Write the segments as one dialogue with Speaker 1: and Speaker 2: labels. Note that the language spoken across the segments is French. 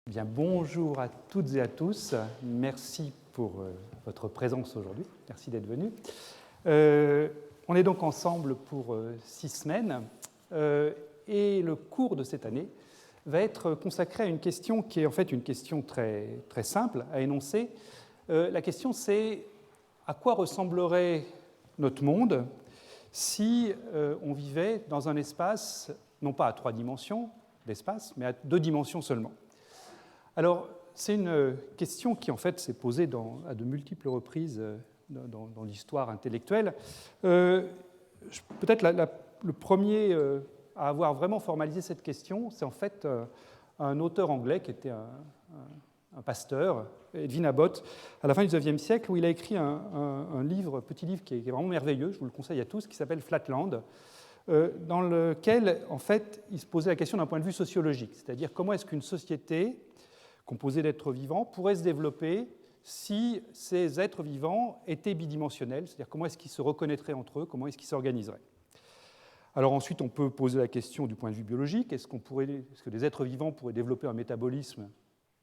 Speaker 1: Bien, bonjour à toutes et à tous. Merci pour votre présence aujourd'hui. Merci d'être venus. On est donc ensemble pour 6 semaines et le cours de cette année va être consacré à une question qui est en fait une question très, très simple à énoncer. La question c'est à quoi ressemblerait notre monde si on vivait dans un espace, non pas à 3 dimensions d'espace, mais à 2 dimensions seulement. Alors, c'est une question qui, en fait, s'est posée à de multiples reprises dans l'histoire intellectuelle. Peut-être le premier à avoir vraiment formalisé cette question, c'est en fait un auteur anglais qui était un pasteur, Edwin Abbott, à la fin du XIXe siècle, où il a écrit un livre, petit livre qui est vraiment merveilleux, je vous le conseille à tous, qui s'appelle Flatland, dans lequel, en fait, il se posait la question d'un point de vue sociologique, c'est-à-dire comment est-ce qu'une société composés d'êtres vivants, pourraient se développer si ces êtres vivants étaient bidimensionnels, c'est-à-dire comment est-ce qu'ils se reconnaîtraient entre eux, comment est-ce qu'ils s'organiseraient. Alors ensuite, on peut poser la question du point de vue biologique, est-ce que les êtres vivants pourraient développer un métabolisme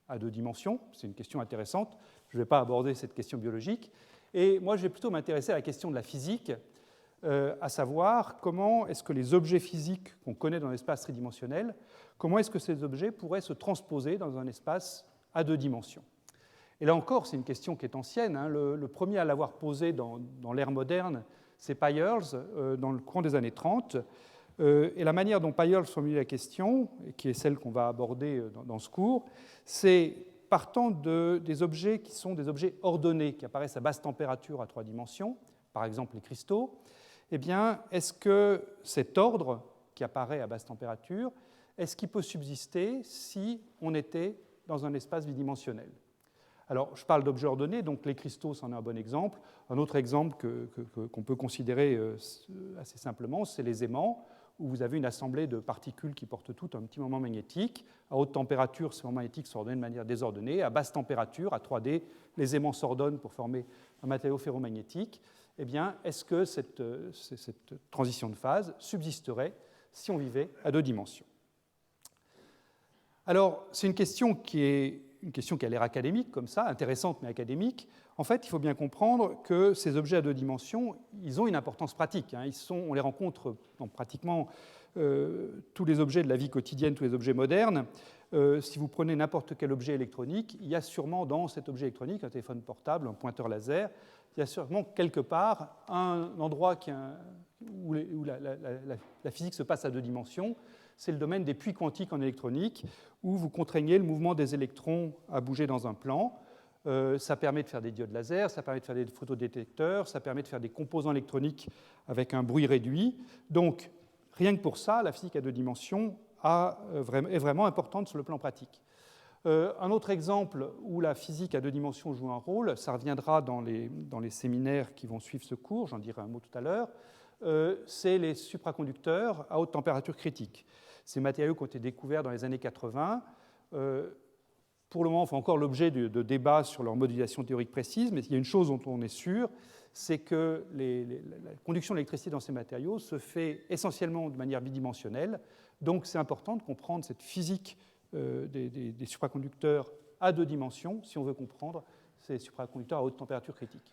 Speaker 1: à 2 dimensions? C'est une question intéressante, je ne vais pas aborder cette question biologique, et moi je vais plutôt m'intéresser à la question de la physique, à savoir comment est-ce que les objets physiques qu'on connaît dans l'espace tridimensionnel, comment est-ce que ces objets pourraient se transposer dans un espace à 2 dimensions. Et là encore, c'est une question qui est ancienne. Le premier à l'avoir posée dans l'ère moderne, c'est Peierls, dans le courant des années 30. Et la manière dont Peierls formule la question, qui est celle qu'on va aborder dans ce cours, c'est partant des objets qui sont des objets ordonnés, qui apparaissent à basse température à 3 dimensions, par exemple les cristaux. Eh bien, est-ce que cet ordre qui apparaît à basse température, est-ce qu'il peut subsister si on était dans un espace bidimensionnel? Alors, je parle d'objets ordonnés, donc les cristaux, c'en est un bon exemple. Un autre exemple qu'on peut considérer assez simplement, c'est les aimants, où vous avez une assemblée de particules qui portent toutes un petit moment magnétique. À haute température, ces moments magnétiques s'ordonnent de manière désordonnée. À basse température, à 3D, les aimants s'ordonnent pour former un matériau ferromagnétique. Eh bien, est-ce que cette transition de phase subsisterait si on vivait à 2 dimensions? Alors, c'est une question qui a l'air académique, comme ça, intéressante mais académique. En fait, il faut bien comprendre que ces objets à 2 dimensions, ils ont une importance pratique. On les rencontre dans pratiquement tous les objets de la vie quotidienne, tous les objets modernes. Si vous prenez n'importe quel objet électronique, il y a sûrement dans cet objet électronique, un téléphone portable, un pointeur laser, il y a sûrement quelque part un endroit où la physique se passe à 2 dimensions. C'est le domaine des puits quantiques en électronique, où vous contraignez le mouvement des électrons à bouger dans un plan. Ça permet de faire des diodes laser, ça permet de faire des photodétecteurs, ça permet de faire des composants électroniques avec un bruit réduit. Donc, rien que pour ça, la physique à 2 dimensions est vraiment importante sur le plan pratique. Un autre exemple où la physique à 2 dimensions joue un rôle, ça reviendra dans les séminaires qui vont suivre ce cours, j'en dirai un mot tout à l'heure, c'est les supraconducteurs à haute température critique. Ces matériaux qui ont été découverts dans les années 80, pour le moment, on fait encore l'objet de débats sur leur modélisation théorique précise, mais il y a une chose dont on est sûr, c'est que la conduction de l'électricité dans ces matériaux se fait essentiellement de manière bidimensionnelle, donc c'est important de comprendre cette physique des supraconducteurs à 2 dimensions si on veut comprendre ces supraconducteurs à haute température critique.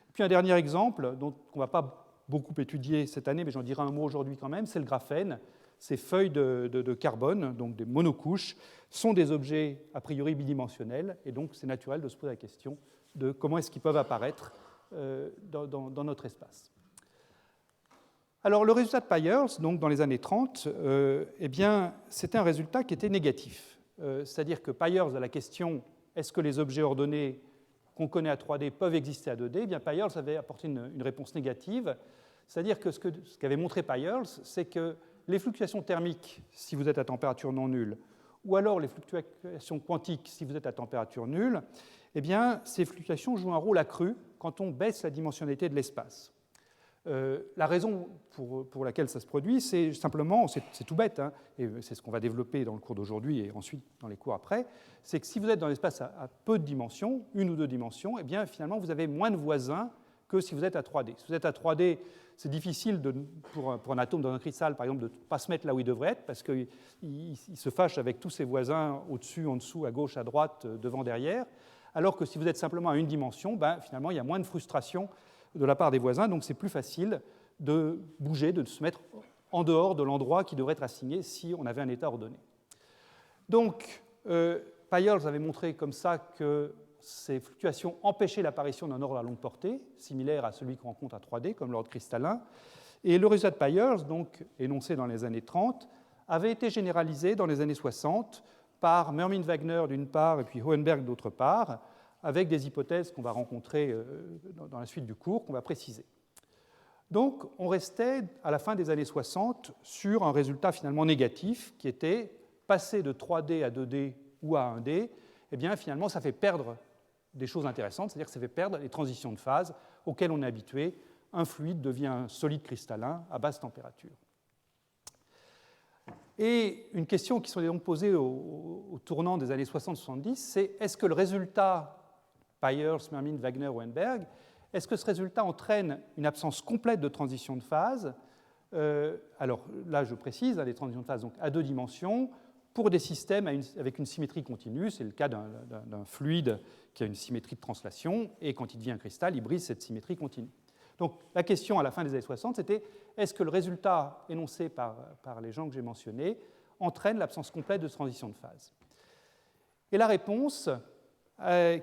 Speaker 1: Et puis un dernier exemple, dont on ne va pas beaucoup étudié cette année, mais j'en dirai un mot aujourd'hui quand même, c'est le graphène. Ces feuilles de carbone, donc des monocouches, sont des objets a priori bidimensionnels, et donc c'est naturel de se poser la question de comment est-ce qu'ils peuvent apparaître dans notre espace. Alors le résultat de Peierls, donc dans les années 30, eh bien, c'était un résultat qui était négatif. C'est-à-dire que Peierls, à la question « est-ce que les objets ordonnés qu'on connaît à 3D peuvent exister à 2D », eh bien, Peierls avait apporté une réponse négative. C'est-à-dire que ce qu'avait montré Peierls, c'est que les fluctuations thermiques, si vous êtes à température non nulle, ou alors les fluctuations quantiques, si vous êtes à température nulle, eh bien, ces fluctuations jouent un rôle accru quand on baisse la dimensionnalité de l'espace. La raison pour laquelle ça se produit, c'est simplement, c'est tout bête, et c'est ce qu'on va développer dans le cours d'aujourd'hui et ensuite dans les cours après, c'est que si vous êtes dans l'espace à peu de dimensions, 1 ou 2 dimensions, eh bien, finalement, vous avez moins de voisins que si vous êtes à 3D. Si vous êtes à 3D, c'est difficile pour un atome dans un cristal, par exemple, de ne pas se mettre là où il devrait être, parce qu'il se fâche avec tous ses voisins au-dessus, en dessous, à gauche, à droite, devant, derrière. Alors que si vous êtes simplement à une dimension, finalement, il y a moins de frustration de la part des voisins, donc c'est plus facile de bouger, de se mettre en dehors de l'endroit qui devrait être assigné si on avait un état ordonné. Donc, Peierls avait montré comme ça que ces fluctuations empêchaient l'apparition d'un ordre à longue portée, similaire à celui qu'on rencontre à 3D, comme l'ordre cristallin. Et le résultat de Peierls, donc énoncé dans les années 30, avait été généralisé dans les années 60 par Mermin-Wagner d'une part et puis Hohenberg d'autre part, avec des hypothèses qu'on va rencontrer dans la suite du cours, qu'on va préciser. Donc, on restait à la fin des années 60 sur un résultat finalement négatif, qui était passer de 3D à 2D ou à 1D, eh bien finalement ça fait perdre des choses intéressantes, c'est-à-dire que ça fait perdre les transitions de phase auxquelles on est habitué. Un fluide devient un solide cristallin à basse température. Et une question qui s'est donc posée au tournant des années 60-70, c'est est-ce que le résultat Peierls, Mermin, Wagner, Hohenberg, est-ce que ce résultat entraîne une absence complète de transition de phase? Alors là, je précise, des transitions de phase donc, à deux dimensions, pour des systèmes avec une symétrie continue. C'est le cas d'un fluide qui a une symétrie de translation, et quand il devient un cristal, il brise cette symétrie continue. Donc la question à la fin des années 60, c'était est-ce que le résultat énoncé par les gens que j'ai mentionnés entraîne l'absence complète de transition de phase? Et la réponse,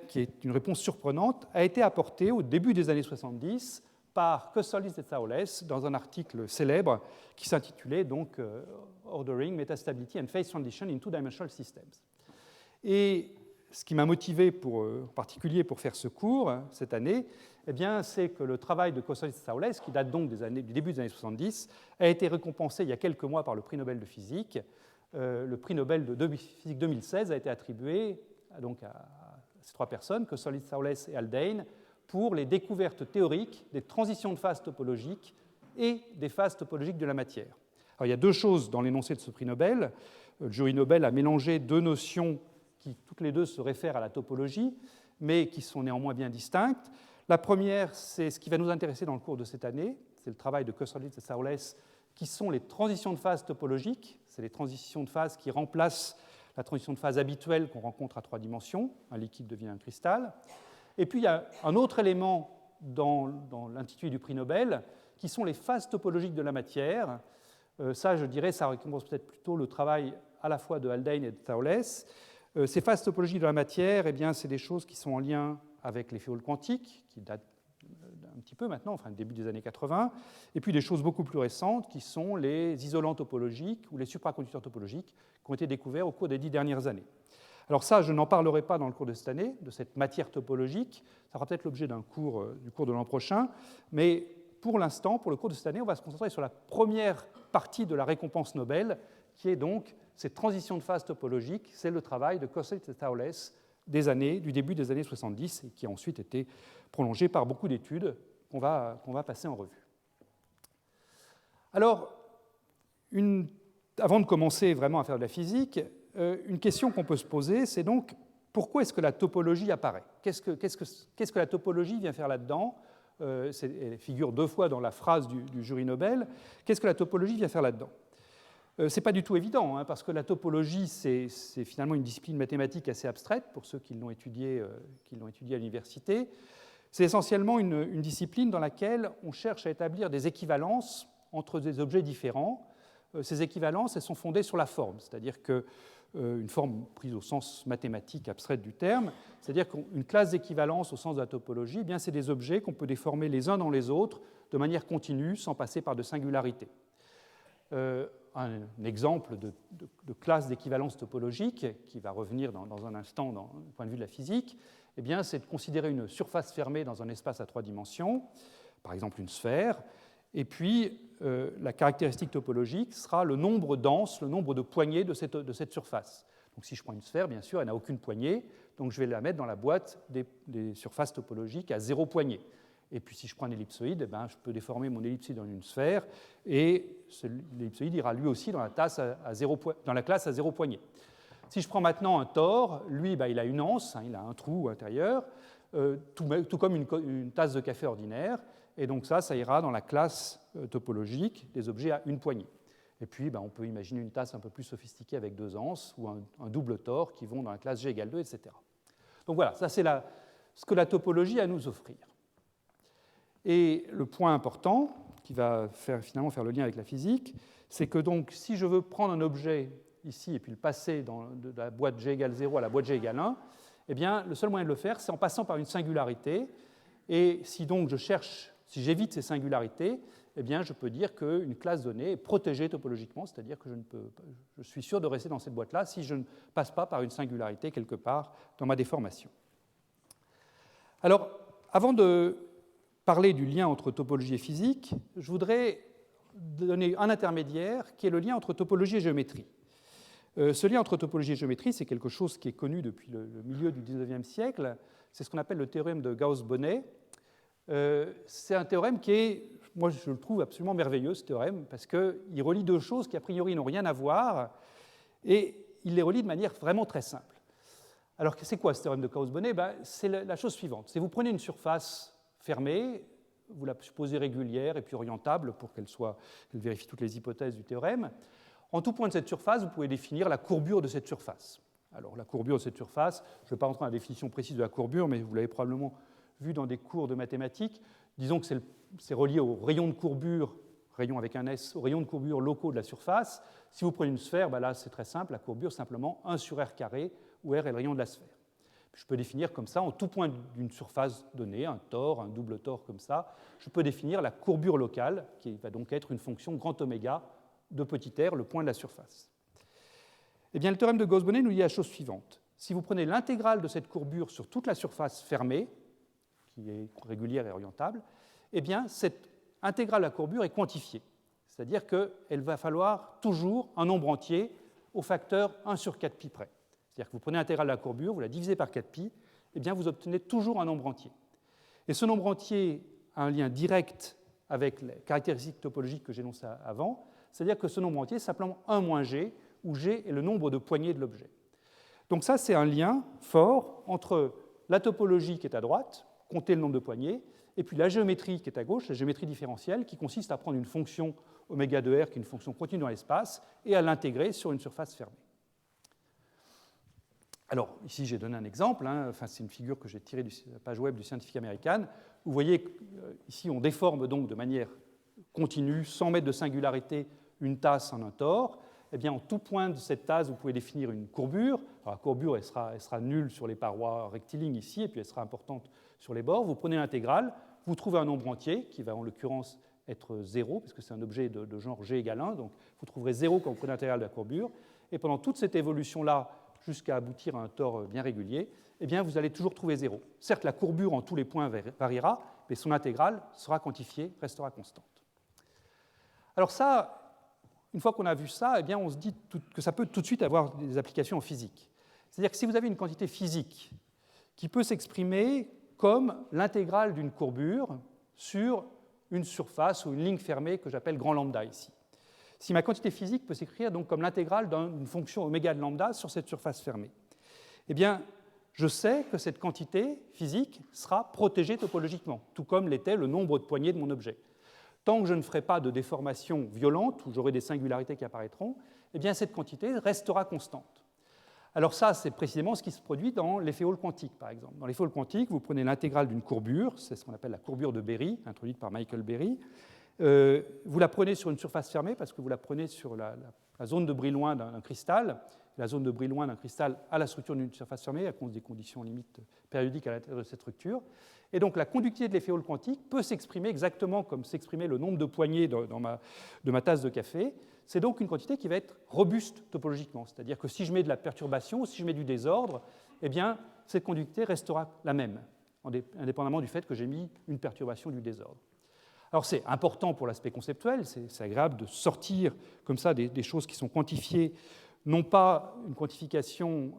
Speaker 1: qui est une réponse surprenante, a été apportée au début des années 70 par Kostolis et Thouless dans un article célèbre qui s'intitulait donc Ordering, Metastability and Phase Transition in Two-Dimensional Systems. Et ce qui m'a motivé en particulier pour faire ce cours cette année, eh bien, c'est que le travail de Kostolis et Thouless, qui date donc du début des années 70, a été récompensé il y a quelques mois par le prix Nobel de physique. Le prix Nobel de physique 2016 a été attribué donc, à ces trois personnes, Kostolis, Thouless et Haldane, pour les découvertes théoriques des transitions de phase topologiques et des phases topologiques de la matière. Alors, il y a deux choses dans l'énoncé de ce prix Nobel. Le jury Nobel a mélangé deux notions qui, toutes les deux, se réfèrent à la topologie, mais qui sont néanmoins bien distinctes. La première, c'est ce qui va nous intéresser dans le cours de cette année, c'est le travail de Kostolis et Thouless, qui sont les transitions de phase topologiques. C'est les transitions de phase qui remplacent la transition de phase habituelle qu'on rencontre à trois dimensions. Un liquide devient un cristal. Et puis, il y a un autre élément dans l'intitulé du prix Nobel, qui sont les phases topologiques de la matière. Ça, je dirais, ça récompense peut-être plutôt le travail à la fois de Haldane et de Thouless. Ces phases topologiques de la matière, eh bien, c'est des choses qui sont en lien avec les féoles quantiques, qui datent un petit peu maintenant, enfin, début des années 80, et puis des choses beaucoup plus récentes, qui sont les isolants topologiques ou les supraconducteurs topologiques, qui ont été découverts au cours des 10 dernières années. Alors ça, je n'en parlerai pas dans le cours de cette année, de cette matière topologique. Ça fera peut-être l'objet du cours de l'an prochain. Mais pour l'instant, pour le cours de cette année, on va se concentrer sur la première partie de la récompense Nobel, qui est donc cette transition de phase topologique. C'est le travail de Kostolis et Thouless du début des années 70 et qui a ensuite été prolongé par beaucoup d'études qu'on va passer en revue. Alors, avant de commencer vraiment à faire de la physique, une question qu'on peut se poser, c'est donc pourquoi est-ce que la topologie apparaît? Qu'est-ce que la topologie vient faire là-dedans? Elle figure deux fois dans la phrase du jury Nobel. Qu'est-ce que la topologie vient faire là-dedans? Ce n'est pas du tout évident, parce que la topologie, c'est finalement une discipline mathématique assez abstraite pour ceux qui l'ont étudiée à l'université. C'est essentiellement une discipline dans laquelle on cherche à établir des équivalences entre des objets différents. Ces équivalences, elles sont fondées sur la forme, c'est-à-dire qu'une forme prise au sens mathématique abstrait du terme, c'est-à-dire qu'une classe d'équivalence au sens de la topologie, eh bien, c'est des objets qu'on peut déformer les uns dans les autres de manière continue sans passer par de singularités. Un exemple de classe d'équivalence topologique, qui va revenir dans un instant du point de vue de la physique, eh bien, c'est de considérer une surface fermée dans un espace à trois dimensions, par exemple une sphère, et puis la caractéristique topologique sera le nombre dense, le nombre de poignées de cette surface. Donc si je prends une sphère, bien sûr, elle n'a aucune poignée, donc je vais la mettre dans la boîte des surfaces topologiques à 0 poignée. Et puis si je prends un ellipsoïde, eh ben, je peux déformer mon ellipsoïde en une sphère, et l'ellipsoïde ira lui aussi dans la classe à 0 poignée. Si je prends maintenant un tore, lui, il a une anse, il a un trou intérieur. tout comme une tasse de café ordinaire. Et donc ça ira dans la classe topologique des objets à une poignée. Et puis, on peut imaginer une tasse un peu plus sophistiquée avec 2 anses ou un double tore qui vont dans la classe G égale 2, etc. Donc voilà, ça c'est ce que la topologie a à nous offrir. Et le point important, qui va finalement faire le lien avec la physique, c'est que donc, si je veux prendre un objet ici et puis le passer de la boîte G égale 0 à la boîte G égale 1, eh bien, le seul moyen de le faire, c'est en passant par une singularité. Et si donc si j'évite ces singularités, eh bien, je peux dire qu'une classe donnée est protégée topologiquement, c'est-à-dire que je suis sûr de rester dans cette boîte-là si je ne passe pas par une singularité quelque part dans ma déformation. Alors, avant de parler du lien entre topologie et physique, je voudrais donner un intermédiaire qui est le lien entre topologie et géométrie. Ce lien entre topologie et géométrie, c'est quelque chose qui est connu depuis le milieu du XIXe siècle. C'est ce qu'on appelle le théorème de Gauss-Bonnet. C'est un théorème qui est, moi je le trouve absolument merveilleux, ce théorème, parce qu'il relie 2 choses qui a priori n'ont rien à voir, et il les relie de manière vraiment très simple. Alors c'est quoi ce théorème de Gauss-Bonnet? C'est la chose suivante. C'est vous prenez une surface fermée, vous la supposez régulière et puis orientable pour qu'elle vérifie toutes les hypothèses du théorème. En tout point de cette surface, vous pouvez définir la courbure de cette surface. Alors la courbure de cette surface, je ne vais pas rentrer dans la définition précise de la courbure, mais vous l'avez probablement vu dans des cours de mathématiques. Disons que c'est relié au rayon de courbure, rayon avec un S, au rayon de courbure locaux de la surface. Si vous prenez une sphère, là c'est très simple, la courbure simplement 1 sur R carré, où R est le rayon de la sphère. Je peux définir comme ça, en tout point d'une surface donnée, un tore, un double tore comme ça, je peux définir la courbure locale, qui va donc être une fonction grand oméga de petit r, le point de la surface. Eh bien, le théorème de Gauss-Bonnet nous dit la chose suivante. Si vous prenez l'intégrale de cette courbure sur toute la surface fermée, qui est régulière et orientable, eh bien, cette intégrale de la courbure est quantifiée. C'est-à-dire qu'il va falloir toujours un nombre entier au facteur 1 sur 4pi près. C'est-à-dire que vous prenez l'intégrale de la courbure, vous la divisez par 4pi, eh bien, vous obtenez toujours un nombre entier. Et ce nombre entier a un lien direct avec les caractéristiques topologiques que j'énonçais avant, c'est-à-dire que ce nombre entier est simplement 1 moins g, où g est le nombre de poignées de l'objet. Donc ça, c'est un lien fort entre la topologie qui est à droite, compter le nombre de poignées, et puis la géométrie qui est à gauche, la géométrie différentielle, qui consiste à prendre une fonction oméga de r, qui est une fonction continue dans l'espace, et à l'intégrer sur une surface fermée. Alors, ici, j'ai donné un exemple. C'est une figure que j'ai tirée de la page web du Scientific American. Vous voyez ici, on déforme donc de manière continue, sans mettre de singularité, une tasse en un tore. Eh bien, en tout point de cette tasse, vous pouvez définir une courbure. Alors, la courbure, elle sera nulle sur les parois rectilignes ici, et puis elle sera importante sur les bords. Vous prenez l'intégrale, vous trouvez un nombre entier, qui va en l'occurrence être 0, parce que c'est un objet de genre g égale 1. Donc, vous trouverez 0 quand vous prenez l'intégrale de la courbure. Et pendant toute cette évolution-là, jusqu'à aboutir à un tore bien régulier, eh bien, vous allez toujours trouver 0. Certes, la courbure en tous les points variera, mais son intégrale sera quantifiée, restera constante. Alors ça, une fois qu'on a vu ça, eh bien, on se dit que ça peut tout de suite avoir des applications en physique. C'est-à-dire que si vous avez une quantité physique qui peut s'exprimer comme l'intégrale d'une courbure sur une surface ou une ligne fermée que j'appelle grand lambda ici. Si ma quantité physique peut s'écrire donc comme l'intégrale d'une fonction oméga de lambda sur cette surface fermée, eh bien, je sais que cette quantité physique sera protégée topologiquement, tout comme l'était le nombre de poignées de mon objet. Tant que je ne ferai pas de déformation violente, où j'aurai des singularités qui apparaîtront, eh bien, cette quantité restera constante. Alors ça, c'est précisément ce qui se produit dans l'effet Hall quantique, par exemple. Dans l'effet Hall quantique, vous prenez l'intégrale d'une courbure, c'est ce qu'on appelle la courbure de Berry, introduite par Michael Berry. Vous la prenez sur une surface fermée, parce que vous la prenez sur la zone de Brillouin d'un cristal. La zone de Brillouin d'un cristal a la structure d'une surface fermée, à cause des conditions limites périodiques à l'intérieur de cette structure. Et donc la conductivité de l'effet Hall quantique peut s'exprimer exactement comme s'exprimait le nombre de poignées de ma tasse de café. C'est donc une quantité qui va être robuste topologiquement. C'est-à-dire que si je mets de la perturbation, si je mets du désordre, eh bien, cette conductivité restera la même, indépendamment du fait que j'ai mis une perturbation du désordre. Alors c'est important pour l'aspect conceptuel, c'est agréable de sortir comme ça des choses qui sont quantifiées, non pas une quantification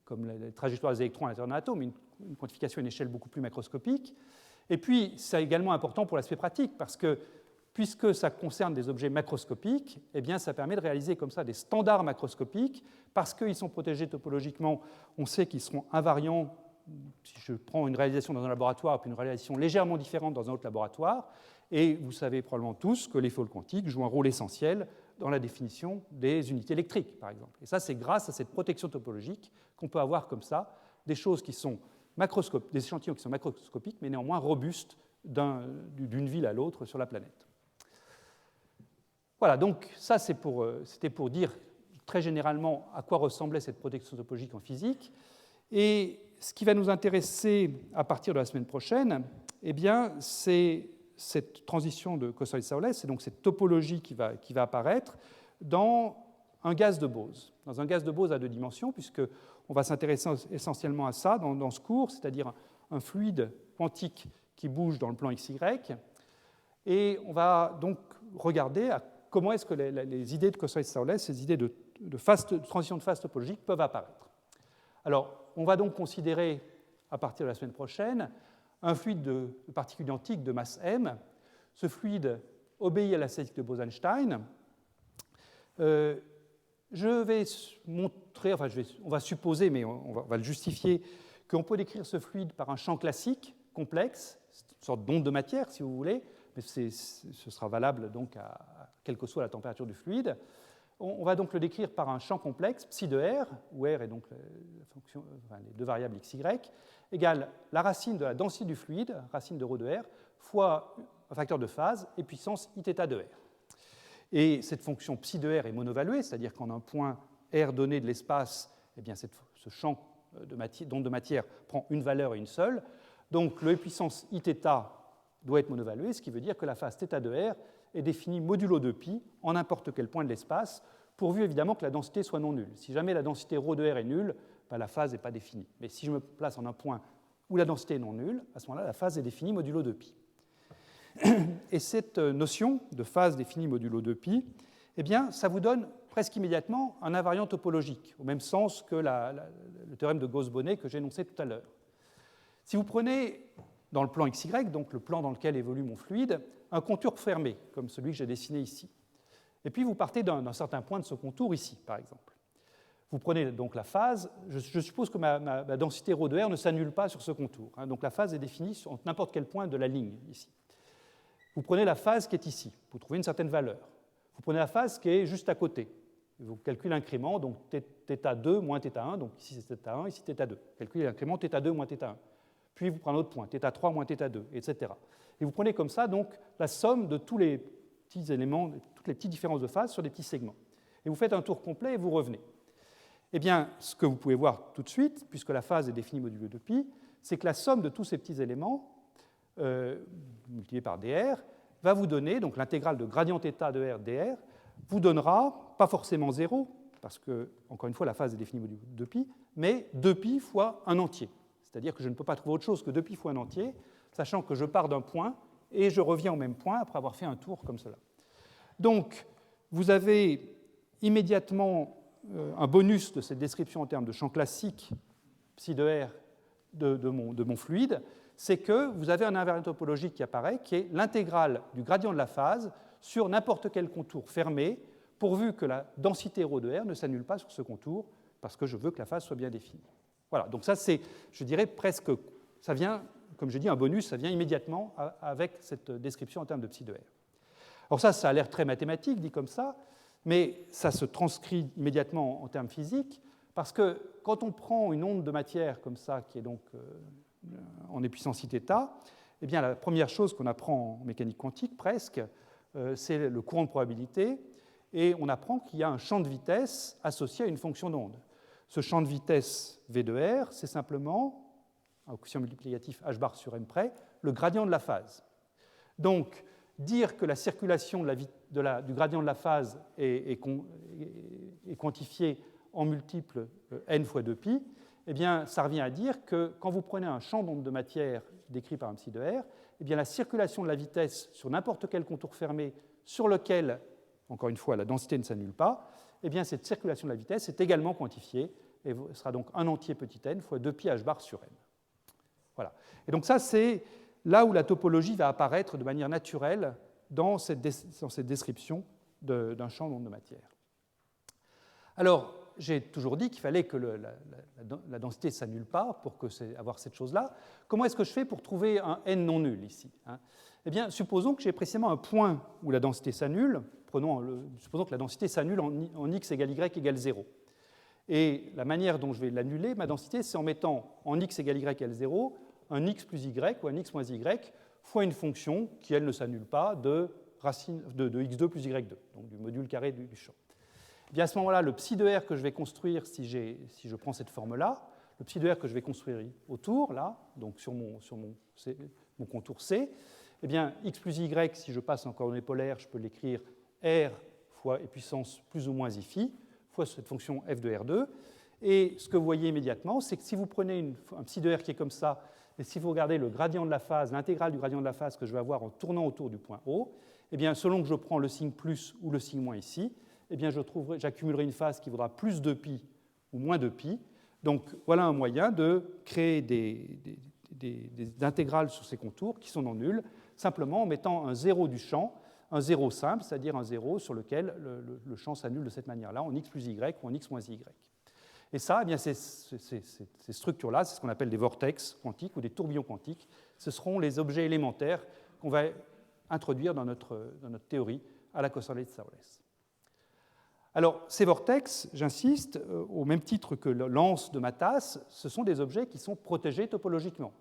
Speaker 1: comme la trajectoire des électrons à l'intérieur d'un atome, mais une quantification à une échelle beaucoup plus macroscopique. Et puis c'est également important pour l'aspect pratique, parce que puisque ça concerne des objets macroscopiques, eh bien, ça permet de réaliser comme ça des standards macroscopiques, parce qu'ils sont protégés topologiquement, on sait qu'ils seront invariants si je prends une réalisation dans un laboratoire puis une réalisation légèrement différente dans un autre laboratoire, et vous savez probablement tous que les pôles quantiques jouent un rôle essentiel dans la définition des unités électriques, par exemple. Et ça, c'est grâce à cette protection topologique qu'on peut avoir comme ça des choses qui sont des échantillons qui sont macroscopiques, mais néanmoins robustes d'une ville à l'autre sur la planète. Voilà, donc ça, c'était pour dire très généralement à quoi ressemblait cette protection topologique en physique. Et ce qui va nous intéresser à partir de la semaine prochaine, eh bien, c'est cette transition de Kosoy-Saoulès, c'est donc cette topologie qui va apparaître dans un gaz de Bose, dans un gaz de Bose à 2 dimensions, puisqu'on va s'intéresser essentiellement à ça dans ce cours, c'est-à-dire un fluide quantique qui bouge dans le plan XY. Et on va donc regarder comment est-ce que les idées de Kosoy-Saoulès, ces idées de transition de phase topologique peuvent apparaître. Alors, on va donc considérer, à partir de la semaine prochaine, un fluide de particules identiques de masse m. Ce fluide obéit à la statistique de Bose-Einstein. Je vais montrer, on va supposer, mais on va le justifier, qu'on peut décrire ce fluide par un champ classique, complexe, une sorte d'onde de matière, si vous voulez, mais ce sera valable donc quelle que soit la température du fluide. On va donc le décrire par un champ complexe, psi de R, où R est donc les 2 variables x, y, égale la racine de la densité du fluide, racine de ρ de R, fois un facteur de phase et puissance iθ de R. Et cette fonction psi de R est monovaluée, c'est-à-dire qu'en un point R donné de l'espace, eh bien ce champ d'onde de matière prend une valeur et une seule. Donc le puissance iθ doit être monovalué, ce qui veut dire que la phase θ de R est définie modulo 2π en n'importe quel point de l'espace, pourvu évidemment que la densité soit non nulle. Si jamais la densité ρ de R est nulle, ben, la phase n'est pas définie. Mais si je me place en un point où la densité est non nulle, à ce moment-là, la phase est définie modulo 2π. Et cette notion de phase définie modulo 2π, eh bien, ça vous donne presque immédiatement un invariant topologique, au même sens que le théorème de Gauss-Bonnet que j'ai énoncé tout à l'heure. Si vous prenez dans le plan XY, donc le plan dans lequel évolue mon fluide, un contour fermé, comme celui que j'ai dessiné ici. Et puis vous partez d'un certain point de ce contour ici, par exemple. Vous prenez donc la phase, je suppose que ma densité ρ de R ne s'annule pas sur ce contour. Donc la phase est définie sur n'importe quel point de la ligne ici. Vous prenez la phase qui est ici, vous trouvez une certaine valeur. Vous prenez la phase qui est juste à côté. Vous calculez l'incrément, donc θ2 moins θ1, donc ici c'est θ1, ici θ2. Calculez l'incrément θ2 moins θ1. Puis vous prenez un autre point, θ3 moins θ2, etc. Et vous prenez comme ça donc la somme de tous les petits éléments, toutes les petites différences de phase sur des petits segments. Et vous faites un tour complet et vous revenez. Eh bien, ce que vous pouvez voir tout de suite, puisque la phase est définie modulo 2π, c'est que la somme de tous ces petits éléments, multiplié par dr, va vous donner, donc l'intégrale de gradient θ de R dr, vous donnera, pas forcément 0, parce que, encore une fois, la phase est définie modulo 2π, mais 2π fois un entier. C'est-à-dire que je ne peux pas trouver autre chose que 2π fois un entier, sachant que je pars d'un point et je reviens au même point après avoir fait un tour comme cela. Donc, vous avez immédiatement un bonus de cette description en termes de champ classique, psi de R, de mon fluide, c'est que vous avez un invariant topologique qui apparaît, qui est l'intégrale du gradient de la phase sur n'importe quel contour fermé, pourvu que la densité ρ de R ne s'annule pas sur ce contour, parce que je veux que la phase soit bien définie. Voilà, donc ça c'est, je dirais presque, ça vient, comme je dis, un bonus, ça vient immédiatement avec cette description en termes de psi de R. Alors ça a l'air très mathématique, dit comme ça, mais ça se transcrit immédiatement en termes physiques, parce que quand on prend une onde de matière comme ça, qui est donc en puissance iθ, eh bien la première chose qu'on apprend en mécanique quantique, presque, c'est le courant de probabilité, et on apprend qu'il y a un champ de vitesse associé à une fonction d'onde. Ce champ de vitesse V de R, c'est simplement, un quotient multiplicatif h bar sur m près, le gradient de la phase. Donc, dire que la circulation du gradient de la phase est quantifiée en multiples n fois 2π, eh bien, ça revient à dire que quand vous prenez un champ d'onde de matière décrit par un psi de R, eh bien, la circulation de la vitesse sur n'importe quel contour fermé sur lequel, encore une fois, la densité ne s'annule pas, eh bien, cette circulation de la vitesse est également quantifiée et sera donc un entier petit n fois 2π h bar sur m. Voilà. Et donc ça, c'est là où la topologie va apparaître de manière naturelle dans cette description d'un champ d'onde de matière. Alors, j'ai toujours dit qu'il fallait que la densité ne s'annule pas pour avoir cette chose-là. Comment est-ce que je fais pour trouver un n non nul ici, hein? Eh bien, supposons que j'ai précisément un point où la densité s'annule. Supposons que la densité s'annule en x égale y égale 0. Et la manière dont je vais l'annuler, ma densité, c'est en mettant en x égale y égale 0 un x plus y ou un x moins y fois une fonction qui, elle, ne s'annule pas de x2 plus y2, donc du module carré du champ. Et bien à ce moment-là, le psi de r que je vais construire si je prends cette forme-là, le psi de r que je vais construire autour, là, donc sur mon contour C, eh bien, x plus y, si je passe en coordonnées polaires, je peux l'écrire r fois e puissance plus ou moins i phi, fois cette fonction f de R2. Et ce que vous voyez immédiatement, c'est que si vous prenez un psi de R qui est comme ça, et si vous regardez le gradient de la phase, l'intégrale du gradient de la phase que je vais avoir en tournant autour du point O, eh bien, selon que je prends le signe plus ou le signe moins ici, eh bien, j'accumulerai une phase qui vaudra plus de pi ou moins de pi. Donc voilà un moyen de créer des intégrales sur ces contours qui sont non nulles, simplement en mettant un zéro du champ, un zéro simple, c'est-à-dire un zéro sur lequel le champ s'annule de cette manière-là, en x plus y ou en x moins y. Et ça, eh bien, ces structures-là, c'est ce qu'on appelle des vortex quantiques ou des tourbillons quantiques. Ce seront les objets élémentaires qu'on va introduire dans notre théorie à la Kosterlitz Thouless. Alors, ces vortex, j'insiste, au même titre que l'anse de ma tasse, ce sont des objets qui sont protégés topologiquement.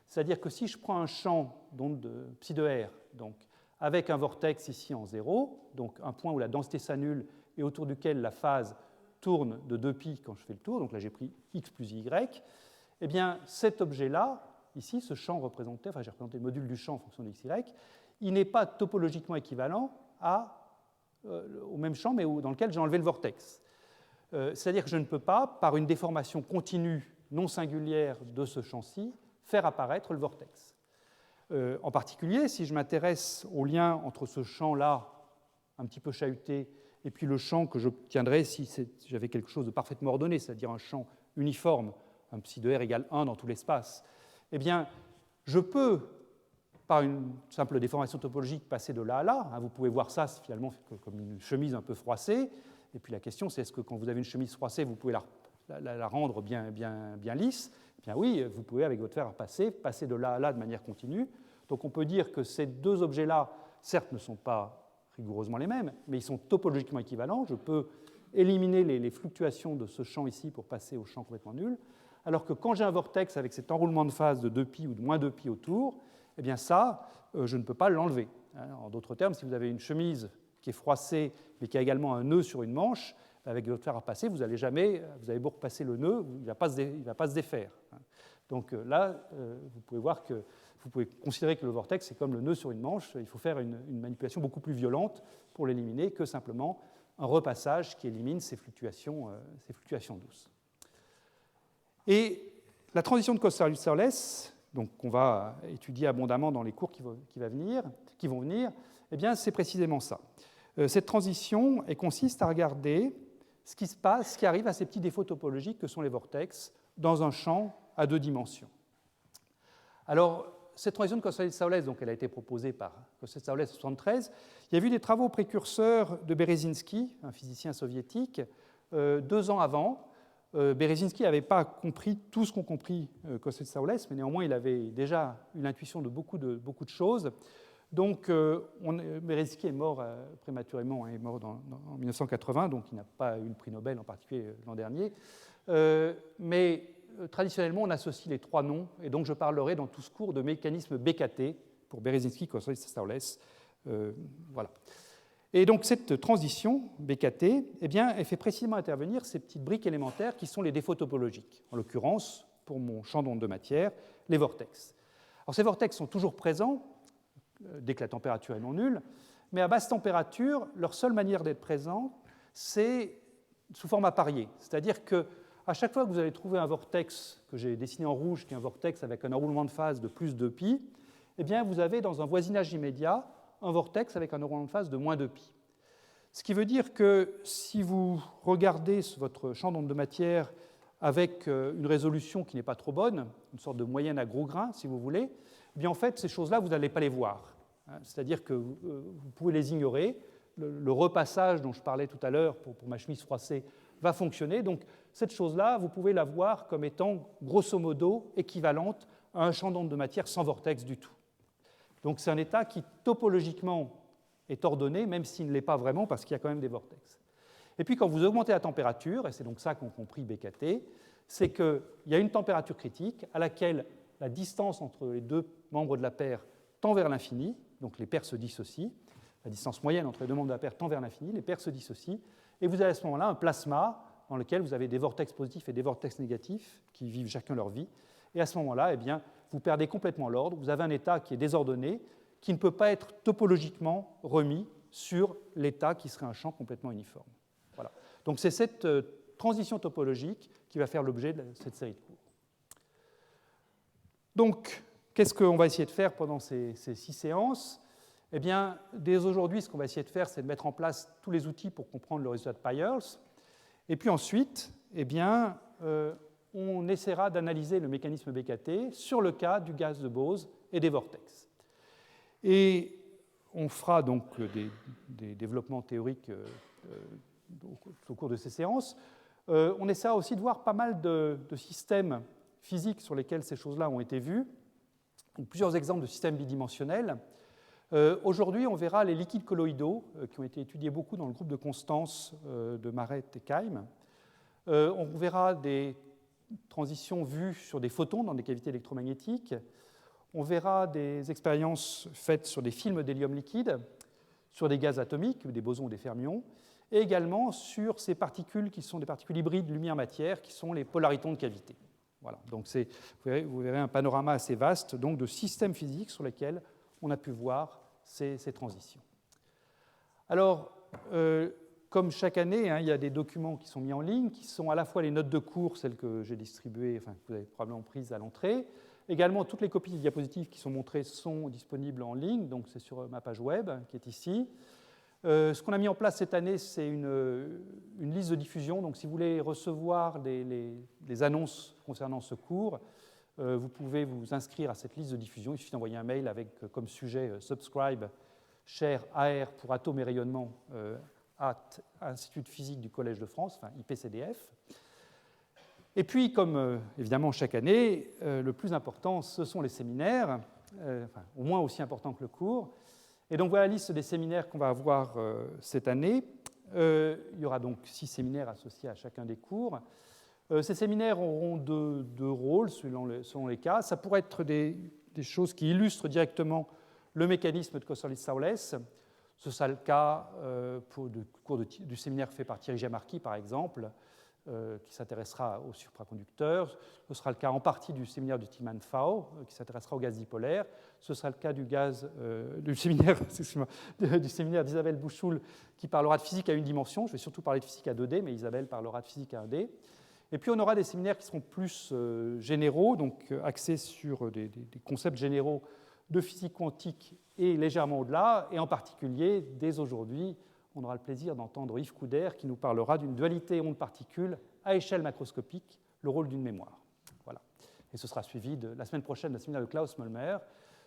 Speaker 1: C'est-à-dire que si je prends un champ de psi de R, donc, avec un vortex ici en 0, donc un point où la densité s'annule et autour duquel la phase tourne de 2π quand je fais le tour, donc là j'ai pris x plus y, eh bien cet objet-là, ici, ce champ représenté, enfin j'ai représenté le module du champ en fonction de x, y, il n'est pas topologiquement équivalent au même champ, mais dans lequel j'ai enlevé le vortex. C'est-à-dire que je ne peux pas, par une déformation continue non singulière de ce champ-ci, faire apparaître le vortex. En particulier, si je m'intéresse au lien entre ce champ-là, un petit peu chahuté, et puis le champ que j'obtiendrais si j'avais quelque chose de parfaitement ordonné, c'est-à-dire un champ uniforme, un psi de R égale 1 dans tout l'espace, eh bien, je peux, par une simple déformation topologique, passer de là à là. Vous pouvez voir ça finalement comme une chemise un peu froissée. Et puis la question, c'est est-ce que quand vous avez une chemise froissée, vous pouvez la rendre bien lisse? Eh bien oui, vous pouvez, avec votre fer à passer de là à là de manière continue. Donc on peut dire que ces deux objets-là, certes, ne sont pas rigoureusement les mêmes, mais ils sont topologiquement équivalents. Je peux éliminer les fluctuations de ce champ ici pour passer au champ complètement nul. Alors que quand j'ai un vortex avec cet enroulement de phase de 2π ou de moins 2π autour, eh bien ça, je ne peux pas l'enlever. En d'autres termes, si vous avez une chemise qui est froissée, mais qui a également un nœud sur une manche, avec votre fer à passer, vous avez beau repasser le nœud, il ne va pas se défaire. Donc là, vous pouvez voir que vous pouvez considérer que le vortex, c'est comme le nœud sur une manche. Il faut faire une manipulation beaucoup plus violente pour l'éliminer que simplement un repassage qui élimine ces fluctuations douces. Et la transition de Kosterlitz-Thouless, donc qu'on va étudier abondamment dans les cours qui vont venir, eh bien, c'est précisément ça. Cette transition consiste à regarder ce qui se passe, ce qui arrive à ces petits défauts topologiques que sont les vortex dans un champ à deux dimensions. Alors, cette transition de Kosterlitz-Thouless, donc elle a été proposée par Kosterlitz-Thouless en 1973. Il y a eu des travaux précurseurs de Berezinski, un physicien soviétique, 2 ans avant. Berezinski n'avait pas compris tout ce qu'ont compris Kosterlitz-Thouless, mais néanmoins il avait déjà une intuition de beaucoup de choses. Donc Berezinski est mort prématurément, il est mort en 1980, donc il n'a pas eu le prix Nobel en particulier l'an dernier. Mais traditionnellement, on associe les trois noms, et donc je parlerai dans tout ce cours de mécanisme BKT pour Berezinski, Kosterlitz-Thouless. Voilà. Et donc cette transition BKT, eh bien, elle fait précisément intervenir ces petites briques élémentaires qui sont les défauts topologiques. En l'occurrence, pour mon champ d'onde de matière, les vortex. Alors ces vortex sont toujours présents dès que la température est non nulle, mais à basse température, leur seule manière d'être présents, c'est sous forme appariée. C'est-à-dire que à chaque fois que vous allez trouver un vortex que j'ai dessiné en rouge, qui est un vortex avec un enroulement de phase de plus 2π, eh bien, vous avez dans un voisinage immédiat un vortex avec un enroulement de phase de moins 2π. Ce qui veut dire que si vous regardez votre champ d'onde de matière avec une résolution qui n'est pas trop bonne, une sorte de moyenne à gros grains, si vous voulez, eh bien, en fait, ces choses-là, vous n'allez pas les voir. C'est-à-dire que vous pouvez les ignorer. Le repassage dont je parlais tout à l'heure pour ma chemise froissée va fonctionner. Donc cette chose-là, vous pouvez la voir comme étant grosso modo équivalente à un champ d'onde de matière sans vortex du tout. Donc c'est un état qui topologiquement est ordonné, même s'il ne l'est pas vraiment, parce qu'il y a quand même des vortex. Et puis quand vous augmentez la température, et c'est donc ça qu'ont compris BKT, c'est qu'il y a une température critique à laquelle la distance entre les deux membres de la paire tend vers l'infini, donc les paires se dissocient, la distance moyenne entre les deux membres de la paire tend vers l'infini, les paires se dissocient, et vous avez à ce moment-là un plasma dans lequel vous avez des vortex positifs et des vortex négatifs qui vivent chacun leur vie. Et à ce moment-là, eh bien, vous perdez complètement l'ordre, vous avez un état qui est désordonné, qui ne peut pas être topologiquement remis sur l'état qui serait un champ complètement uniforme. Voilà. Donc c'est cette transition topologique qui va faire l'objet de cette série de cours. Donc, qu'est-ce qu'on va essayer de faire pendant ces 6 séances? Eh bien, dès aujourd'hui, ce qu'on va essayer de faire, c'est de mettre en place tous les outils pour comprendre le résultat de Peierls. Et puis ensuite, eh bien, on essaiera d'analyser le mécanisme BKT sur le cas du gaz de Bose et des vortex. Et on fera donc des développements théoriques au cours de ces séances. On essaiera aussi de voir pas mal de systèmes physiques sur lesquels ces choses-là ont été vues, plusieurs exemples de systèmes bidimensionnels. Aujourd'hui, on verra les liquides colloïdaux qui ont été étudiés beaucoup dans le groupe de Constance, de Maret et Keim. On verra des transitions vues sur des photons dans des cavités électromagnétiques. On verra des expériences faites sur des films d'hélium liquide, sur des gaz atomiques, des bosons ou des fermions, et également sur ces particules qui sont des particules hybrides lumière-matière, qui sont les polaritons de cavité. Voilà. Donc vous verrez un panorama assez vaste donc, de systèmes physiques sur lesquels on a pu voir ces transitions. Alors, comme chaque année, il y a des documents qui sont mis en ligne, qui sont à la fois les notes de cours, celles que j'ai distribuées, enfin, que vous avez probablement prises à l'entrée. Également, toutes les copies des diapositives qui sont montrées sont disponibles en ligne, donc c'est sur ma page web qui est ici. Ce qu'on a mis en place cette année, c'est une liste de diffusion. Donc, si vous voulez recevoir les annonces concernant ce cours, vous pouvez vous inscrire à cette liste de diffusion. Il suffit d'envoyer un mail avec comme sujet subscribe, share AR pour Atomes et Rayonnement Institut de Physique du Collège de France, enfin IPCDF. Et puis, comme évidemment chaque année, le plus important, ce sont les séminaires, au moins aussi important que le cours. Et donc voilà la liste des séminaires qu'on va avoir cette année. Il y aura donc 6 séminaires associés à chacun des cours. Ces séminaires auront deux rôles selon les cas. Ça pourrait être des choses qui illustrent directement le mécanisme de Kosterlitz-Thouless. Ce sera le cas pour le cours du séminaire fait par Thierry Giamarchi, par exemple, qui s'intéressera aux supraconducteurs. Ce sera le cas en partie du séminaire de Tillman Pfau, qui s'intéressera aux gaz dipolaires. Ce sera le cas du séminaire d'Isabelle Bouchoul, qui parlera de physique à une dimension. Je vais surtout parler de physique à 2D, mais Isabelle parlera de physique à 1D. Et puis on aura des séminaires qui seront plus généraux, donc axés sur des concepts généraux de physique quantique et légèrement au-delà. Et en particulier, dès aujourd'hui, on aura le plaisir d'entendre Yves Couder qui nous parlera d'une dualité onde-particule à échelle macroscopique, le rôle d'une mémoire. Voilà. Et ce sera suivi la semaine prochaine d'un séminaire de Klaus Møllmer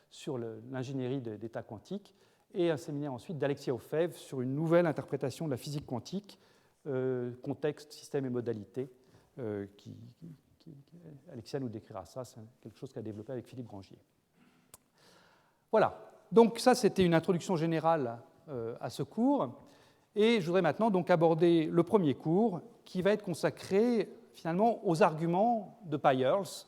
Speaker 1: sur l'ingénierie d'état quantique et un séminaire ensuite d'Alexia Ofev sur une nouvelle interprétation de la physique quantique, contexte, système et modalité. Alexia nous décrira ça, c'est quelque chose qu'a développé avec Philippe Grangier. Voilà, donc ça c'était une introduction générale à ce cours, et je voudrais maintenant donc aborder le premier cours qui va être consacré finalement aux arguments de Peierls,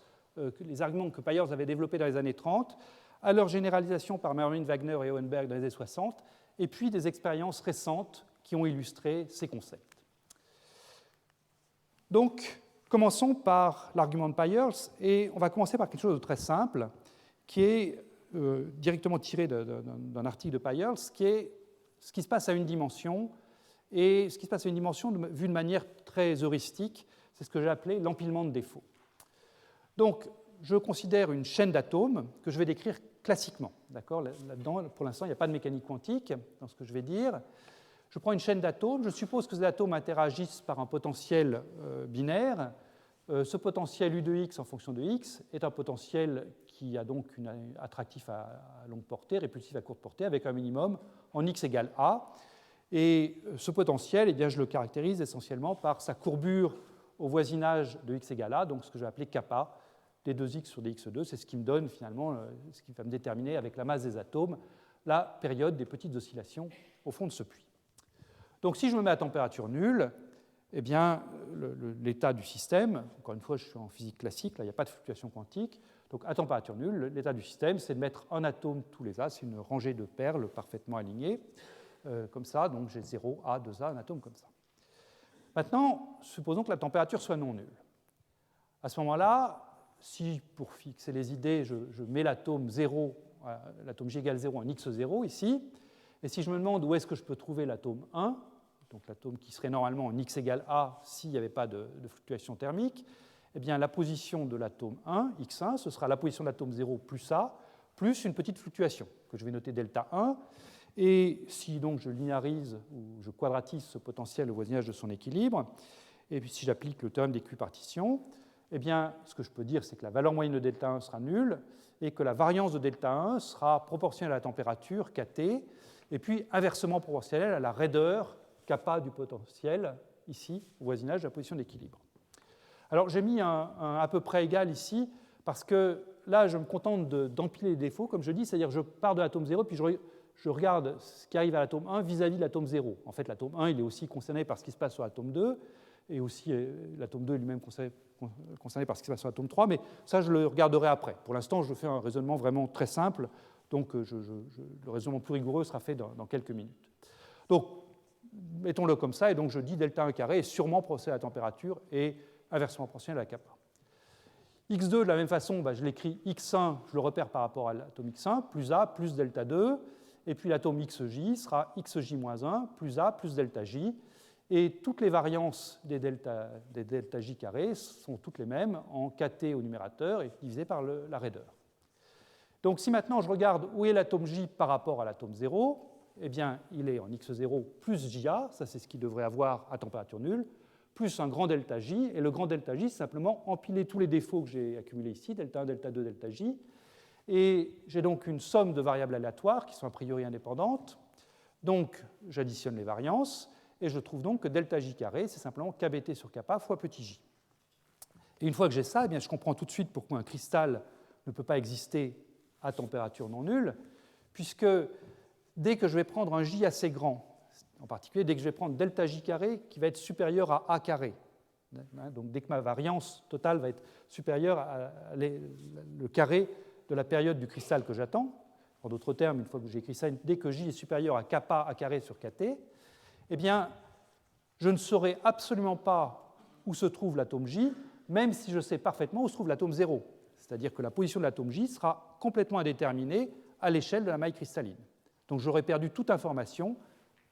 Speaker 1: les arguments que Peierls avait développés dans les années 30, à leur généralisation par Merwin Wagner et Hohenberg dans les années 60, et puis des expériences récentes qui ont illustré ces concepts. Donc, commençons par l'argument de Peierls, et on va commencer par quelque chose de très simple, qui est directement tiré d'un article de Peierls, qui est ce qui se passe à une dimension, et ce qui se passe à une dimension vu de manière très heuristique, c'est ce que j'ai appelé l'empilement de défauts. Donc, je considère une chaîne d'atomes que je vais décrire classiquement. D'accord ? Là-dedans, pour l'instant, il n'y a pas de mécanique quantique dans ce que je vais dire. Je prends une chaîne d'atomes, je suppose que ces atomes interagissent par un potentiel binaire. Ce potentiel U de x en fonction de x est un potentiel qui a donc attractif à longue portée, répulsif à courte portée, avec un minimum en x égale a. Et ce potentiel, eh bien, je le caractérise essentiellement par sa courbure au voisinage de x égale a, donc ce que je vais appeler kappa, d2x sur dx2. C'est ce qui me donne finalement, ce qui va me déterminer avec la masse des atomes, la période des petites oscillations au fond de ce puits. Donc si je me mets à température nulle, eh bien, l'état du système, encore une fois, je suis en physique classique, là, il n'y a pas de fluctuation quantique, donc à température nulle, l'état du système, c'est de mettre un atome tous les A, c'est une rangée de perles parfaitement alignées, comme ça, donc j'ai 0, A, 2A, un atome comme ça. Maintenant, supposons que la température soit non nulle. À ce moment-là, si pour fixer les idées, je mets l'atome 0, l'atome J égale 0 en x0 ici, et si je me demande où est-ce que je peux trouver l'atome 1, donc l'atome qui serait normalement en x égale A s'il n'y avait pas de fluctuation thermique, eh bien la position de l'atome 1, x1, ce sera la position de l'atome 0 plus A, plus une petite fluctuation, que je vais noter delta 1. Et si donc je linéarise ou je quadratise ce potentiel au voisinage de son équilibre, et puis si j'applique le théorème d'équipartition, eh bien ce que je peux dire, c'est que la valeur moyenne de delta 1 sera nulle et que la variance de delta 1 sera proportionnelle à la température, kT, et puis inversement proportionnelle à la raideur, kappa du potentiel, ici, au voisinage de la position d'équilibre. Alors j'ai mis un à peu près égal ici, parce que là je me contente d'empiler les défauts, comme je dis, c'est-à-dire je pars de l'atome 0, puis je regarde ce qui arrive à l'atome 1 vis-à-vis de l'atome 0. En fait, l'atome 1 il est aussi concerné par ce qui se passe sur l'atome 2, et aussi l'atome 2 est lui-même concerné par ce qui se passe sur l'atome 3, mais ça je le regarderai après. Pour l'instant, je fais un raisonnement vraiment très simple, donc le raisonnement plus rigoureux sera fait dans quelques minutes. Donc, mettons-le comme ça, et donc je dis delta 1 carré est sûrement proportionnel à la température et inversement proportionnel à la kappa. x2, de la même façon, je l'écris x1, je le repère par rapport à l'atome x1, plus A, plus delta 2, et puis l'atome xj sera xj-1, plus A, plus delta j, et toutes les variances des delta j carrés sont toutes les mêmes en kT au numérateur et divisé par la raideur. Donc si maintenant je regarde où est l'atome j par rapport à l'atome 0, eh bien, il est en x0 plus JA, ça c'est ce qu'il devrait avoir à température nulle, plus un grand delta J, et le grand delta J, c'est simplement empiler tous les défauts que j'ai accumulés ici, delta 1, delta 2, delta J, et j'ai donc une somme de variables aléatoires qui sont a priori indépendantes, donc j'additionne les variances, et je trouve donc que delta J carré, c'est simplement kBt sur kappa fois petit j. Et une fois que j'ai ça, eh bien, je comprends tout de suite pourquoi un cristal ne peut pas exister à température non nulle, puisque dès que je vais prendre un J assez grand, en particulier dès que je vais prendre delta J carré qui va être supérieur à A carré, donc dès que ma variance totale va être supérieure à le carré de la période du cristal que j'attends, en d'autres termes, une fois que j'ai écrit ça, dès que J est supérieur à kappa A carré sur kT, eh bien, je ne saurai absolument pas où se trouve l'atome J, même si je sais parfaitement où se trouve l'atome 0. C'est-à-dire que la position de l'atome J sera complètement indéterminée à l'échelle de la maille cristalline. Donc j'aurais perdu toute information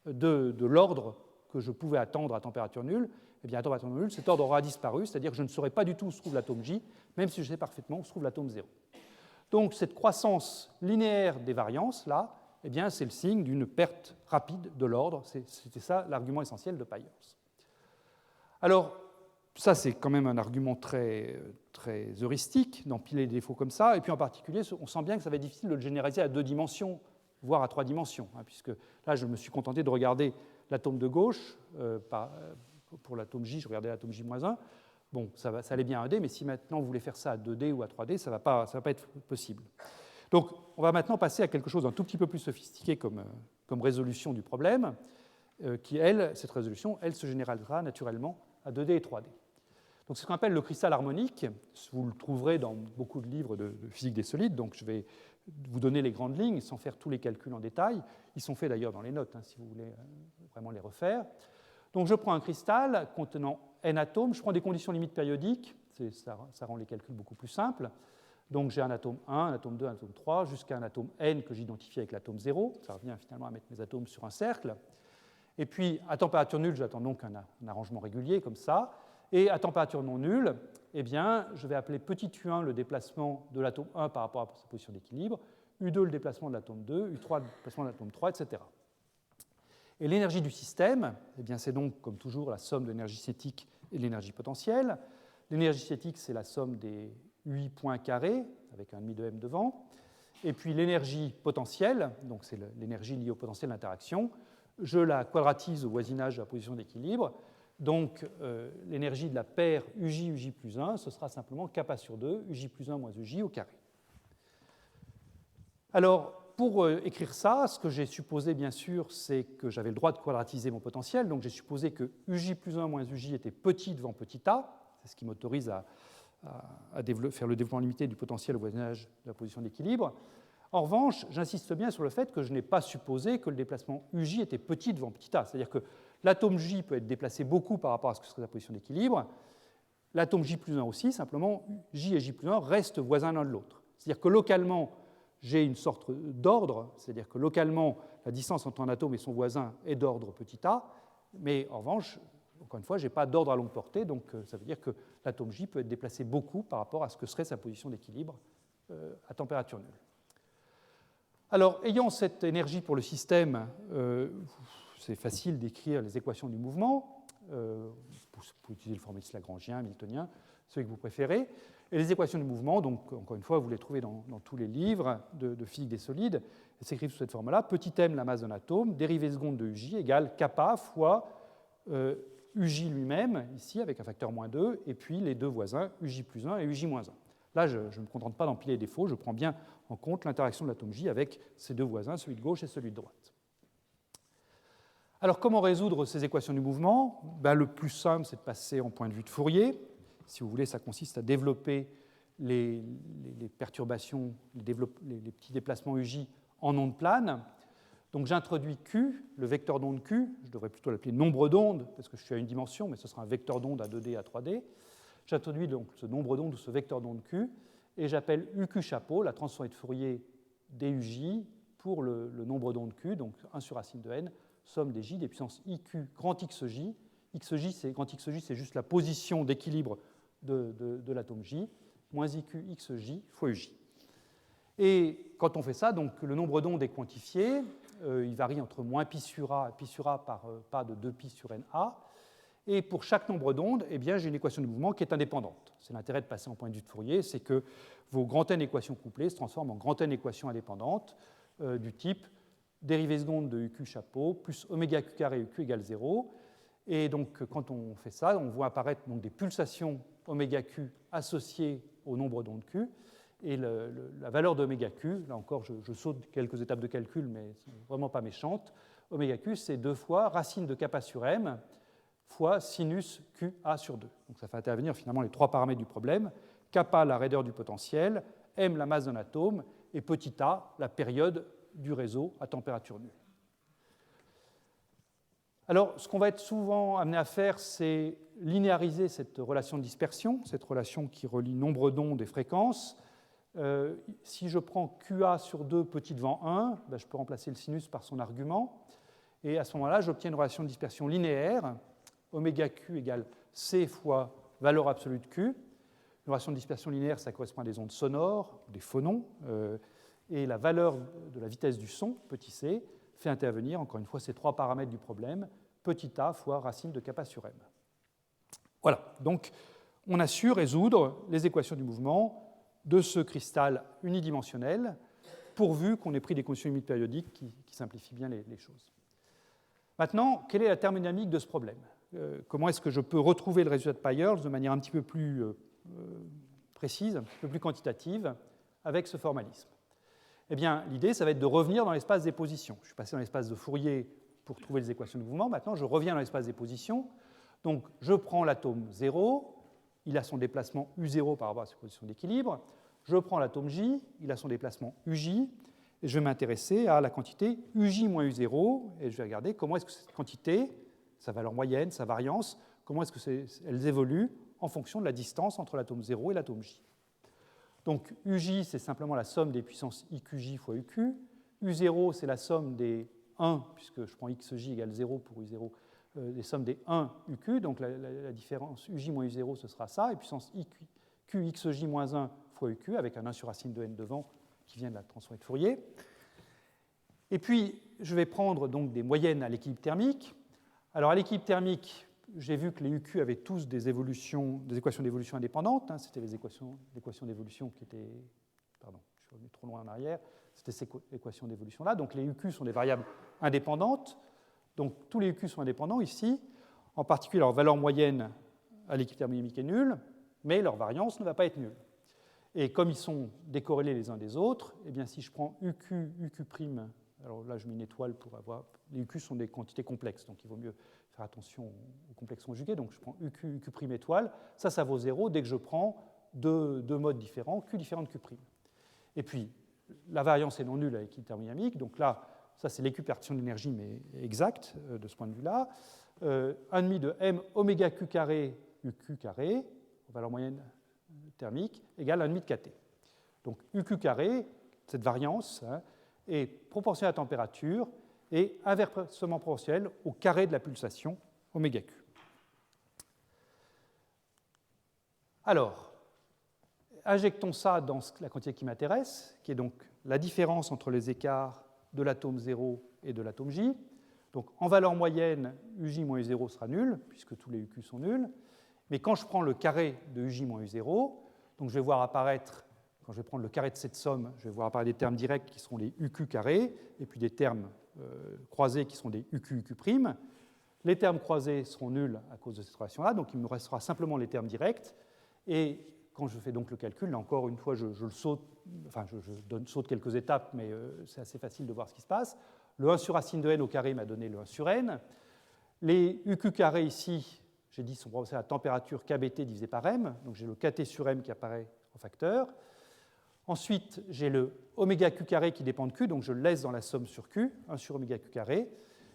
Speaker 1: de l'ordre que je pouvais attendre à température nulle. Eh bien, à température nulle, cet ordre aura disparu, c'est-à-dire que je ne saurais pas du tout où se trouve l'atome J, même si je sais parfaitement où se trouve l'atome 0. Donc cette croissance linéaire des variances, là, eh bien, c'est le signe d'une perte rapide de l'ordre. C'était ça l'argument essentiel de Payers. Alors, ça, c'est quand même un argument très, très heuristique, d'empiler des défauts comme ça. Et puis en particulier, on sent bien que ça va être difficile de le généraliser à 2 dimensions, voire à 3 dimensions, puisque là, je me suis contenté de regarder l'atome de gauche. Pour l'atome J, je regardais l'atome J-1. Bon, ça allait bien à 1D, mais si maintenant vous voulez faire ça à 2D ou à 3D, ça ne va pas être possible. Donc, on va maintenant passer à quelque chose d'un tout petit peu plus sophistiqué comme résolution du problème, qui, cette résolution, elle se généralisera naturellement à 2D et 3D. Donc, c'est ce qu'on appelle le cristal harmonique. Vous le trouverez dans beaucoup de livres de physique des solides. Donc, je vais vous donner les grandes lignes sans faire tous les calculs en détail. Ils sont faits d'ailleurs dans les notes, si vous voulez vraiment les refaire. Donc, je prends un cristal contenant n atomes. Je prends des conditions limites périodiques. Ça rend les calculs beaucoup plus simples. Donc, j'ai un atome 1, un atome 2, un atome 3, jusqu'à un atome n que j'identifie avec l'atome 0. Ça revient finalement à mettre mes atomes sur un cercle. Et puis, à température nulle, j'attends donc un arrangement régulier comme ça. Et à température non nulle, eh bien, je vais appeler petit u1 le déplacement de l'atome 1 par rapport à sa position d'équilibre, u2 le déplacement de l'atome 2, u3 le déplacement de l'atome 3, etc. Et l'énergie du système, eh bien, c'est donc, comme toujours, la somme de l'énergie cinétique et de l'énergie potentielle. L'énergie cinétique, c'est la somme des UI points carrés, avec un demi de m devant. Et puis l'énergie potentielle, donc c'est l'énergie liée au potentiel d'interaction, je la quadratise au voisinage de la position d'équilibre. Donc, l'énergie de la paire UJ plus 1, ce sera simplement kappa sur 2, UJ plus 1 moins UJ au carré. Alors, pour écrire ça, ce que j'ai supposé, bien sûr, c'est que j'avais le droit de quadratiser mon potentiel. Donc, j'ai supposé que UJ plus 1 moins UJ était petit devant petit a. C'est ce qui m'autorise à faire le développement limité du potentiel au voisinage de la position d'équilibre. En revanche, j'insiste bien sur le fait que je n'ai pas supposé que le déplacement UJ était petit devant petit a. C'est-à-dire que l'atome J peut être déplacé beaucoup par rapport à ce que serait la position d'équilibre. L'atome J plus 1 aussi, simplement, J et J plus 1 restent voisins l'un de l'autre. C'est-à-dire que localement, j'ai une sorte d'ordre, c'est-à-dire que localement, la distance entre un atome et son voisin est d'ordre petit a, mais en revanche, encore une fois, je n'ai pas d'ordre à longue portée, donc ça veut dire que l'atome J peut être déplacé beaucoup par rapport à ce que serait sa position d'équilibre à température nulle. Alors, ayant cette énergie pour le système, c'est facile d'écrire les équations du mouvement. Vous pouvez utiliser le formalisme lagrangien, hamiltonien, celui que vous préférez. Et les équations du mouvement, donc encore une fois, vous les trouvez dans tous les livres de physique des solides. Elles s'écrivent sous cette forme-là. Petit m, la masse d'un atome, dérivée seconde de Uj égale kappa fois Uj lui-même, ici avec un facteur moins 2, et puis les deux voisins, Uj plus 1 et Uj moins 1. Là, je ne me contente pas d'empiler les défauts, je prends bien en compte l'interaction de l'atome J avec ces deux voisins, celui de gauche et celui de droite. Alors, comment résoudre ces équations du mouvement ? Le plus simple, c'est de passer en point de vue de Fourier. Si vous voulez, ça consiste à développer les perturbations, les petits déplacements UJ en ondes planes. Donc j'introduis Q, le vecteur d'onde Q, je devrais plutôt l'appeler nombre d'ondes, parce que je suis à une dimension, mais ce sera un vecteur d'onde à 2D et à 3D. J'introduis donc ce nombre d'ondes ou ce vecteur d'onde Q, et j'appelle UQ chapeau, la transformée de Fourier DUJ, pour le nombre d'ondes Q, donc 1 sur racine de n, somme des J des puissances IQ grand XJ. Grand XJ, c'est juste la position d'équilibre de l'atome J, moins IQ XJ fois UJ. Et quand on fait ça, donc le nombre d'ondes est quantifié, il varie entre moins pi sur A par pas de 2pi sur NA. Et pour chaque nombre d'ondes, eh bien, j'ai une équation de mouvement qui est indépendante. C'est l'intérêt de passer en point de vue de Fourier, c'est que vos grand N équations couplées se transforment en grand N équations indépendantes du type dérivée seconde de UQ chapeau plus oméga Q carré UQ égale 0. Et donc, quand on fait ça, on voit apparaître donc, des pulsations oméga Q associées au nombre d'ondes Q. Et la valeur d'oméga Q, là encore, je saute quelques étapes de calcul, mais ce n'est vraiment pas méchante. Oméga Q, c'est 2 fois racine de kappa sur m fois sinus QA sur 2. Donc ça fait intervenir finalement les trois paramètres du problème. Kappa, la raideur du potentiel, m, la masse d'un atome, et petit a, la période du réseau à température nulle. Alors, ce qu'on va être souvent amené à faire, c'est linéariser cette relation de dispersion, cette relation qui relie nombre d'ondes et fréquences. Si je prends QA sur 2 petit devant 1, je peux remplacer le sinus par son argument. Et à ce moment-là, j'obtiens une relation de dispersion linéaire, oméga Q égale C fois valeur absolue de Q. Une relation de dispersion linéaire, ça correspond à des ondes sonores, des phonons. Et la valeur de la vitesse du son, petit c, fait intervenir, encore une fois, ces trois paramètres du problème, petit a fois racine de kappa sur m. Voilà, donc on a su résoudre les équations du mouvement de ce cristal unidimensionnel, pourvu qu'on ait pris des conditions limites périodiques qui simplifient bien les choses. Maintenant, quelle est la thermodynamique de ce problème ? Comment est-ce que je peux retrouver le résultat de Peyerls de manière un petit peu plus précise, un petit peu plus quantitative, avec ce formalisme ? Eh bien, l'idée, ça va être de revenir dans l'espace des positions. Je suis passé dans l'espace de Fourier pour trouver les équations de mouvement. Maintenant, je reviens dans l'espace des positions. Donc, je prends l'atome 0, il a son déplacement U0 par rapport à sa position d'équilibre. Je prends l'atome J, il a son déplacement UJ, et je vais m'intéresser à la quantité UJ moins U0, et je vais regarder comment est-ce que cette quantité, sa valeur moyenne, sa variance, comment est-ce qu'elles évoluent en fonction de la distance entre l'atome 0 et l'atome J. Donc UJ, c'est simplement la somme des puissances IQJ fois UQ. U0, c'est la somme des 1, puisque je prends XJ égale 0 pour U0, les sommes des 1 UQ. Donc la différence UJ moins U0, ce sera ça, et puissance IQ XJ moins 1 fois UQ, avec un 1 sur racine de n devant, qui vient de la transformée de Fourier. Et puis, je vais prendre donc des moyennes à l'équilibre thermique. Alors, à l'équilibre thermique, j'ai vu que les UQ avaient tous des équations d'évolution indépendantes. C'était les équations d'évolution qui étaient... Pardon, je suis revenu trop loin en arrière. C'était ces équations d'évolution-là. Donc, les UQ sont des variables indépendantes. Donc tous les UQ sont indépendants ici, en particulier leur valeur moyenne à l'équilibre thermodynamique est nulle, mais leur variance ne va pas être nulle. Et comme ils sont décorrélés les uns des autres, eh bien, si je prends UQ, UQ', alors là je mets une étoile pour avoir... Les UQ sont des quantités complexes, donc il vaut mieux faire attention aux complexes conjugués. Donc je prends UQ, UQ' étoile, ça vaut 0 dès que je prends deux modes différents, Q différent de Q'. Et puis, la variance est non nulle à l'équilibre thermodynamique, donc là, ça c'est l'équipartition de l'énergie, mais exacte de ce point de vue-là. 1,5 de m oméga q carré UQ carré, valeur moyenne thermique, égale 1,5 de kT. Donc UQ carré, cette variance, est proportionnelle à la température et inversement proportionnelle au carré de la pulsation oméga q. Alors, injectons ça dans la quantité qui m'intéresse, qui est donc la différence entre les écarts de l'atome 0 et de l'atome J. Donc en valeur moyenne, Uj moins U0 sera nul, puisque tous les UQ sont nuls. Mais quand je prends le carré de Uj moins U0, donc je vais voir apparaître, quand je vais prendre le carré de cette somme, je vais voir apparaître des termes directs qui seront les UQ carrés, et puis des termes croisés qui seront des UQ, UQ'. Les termes croisés seront nuls à cause de cette relation-là, donc il me restera simplement les termes directs. Et quand je fais donc le calcul, là encore une fois, je le saute, enfin je saute quelques étapes, mais c'est assez facile de voir ce qui se passe. Le 1 sur racine de n au carré m'a donné le 1 sur n. Les UQ carrés ici, j'ai dit, sont proportionnels à la température kBT divisé par m, donc j'ai le kT sur m qui apparaît en facteur. Ensuite, j'ai le oméga q carré qui dépend de q, donc je le laisse dans la somme sur q, 1 sur oméga q carré.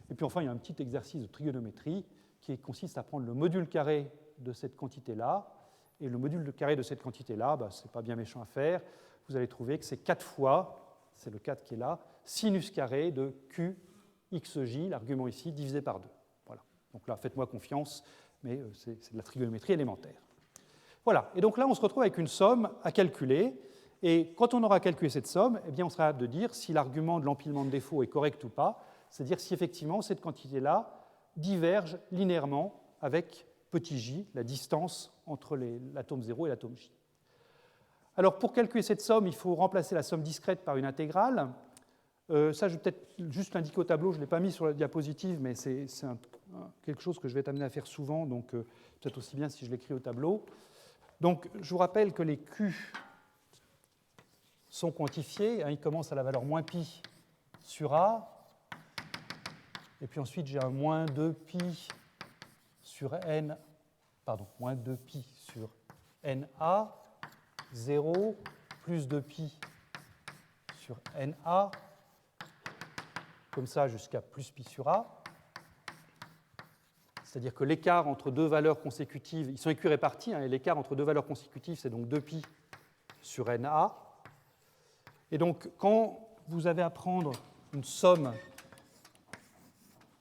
Speaker 1: Et puis enfin, il y a un petit exercice de trigonométrie qui consiste à prendre le module carré de cette quantité-là. Et le module carré de cette quantité-là, ce n'est pas bien méchant à faire. Vous allez trouver que c'est 4 fois, c'est le 4 qui est là, sinus carré de q xj, l'argument ici, divisé par 2. Voilà. Donc là, faites-moi confiance, mais c'est de la trigonométrie élémentaire. Voilà. Et donc là, on se retrouve avec une somme à calculer. Et quand on aura calculé cette somme, eh bien, on sera capable de dire si l'argument de l'empilement de défaut est correct ou pas, c'est-à-dire si effectivement cette quantité-là diverge linéairement avec petit j, la distance entre l'atome 0 et l'atome j. Alors pour calculer cette somme, il faut remplacer la somme discrète par une intégrale. Ça, je vais peut-être juste l'indiquer au tableau, je ne l'ai pas mis sur la diapositive, mais c'est quelque chose que je vais t'amener à faire souvent, donc peut-être aussi bien si je l'écris au tableau. Donc je vous rappelle que les Q sont quantifiés, ils commencent à la valeur moins pi sur A, et puis ensuite j'ai un moins 2pi sur n, pardon, moins 2pi sur na, 0, plus 2pi sur na, comme ça jusqu'à plus pi sur a. C'est-à-dire que l'écart entre deux valeurs consécutives, ils sont équirépartis, et l'écart entre deux valeurs consécutives, c'est donc 2pi sur na. Et donc, quand vous avez à prendre une somme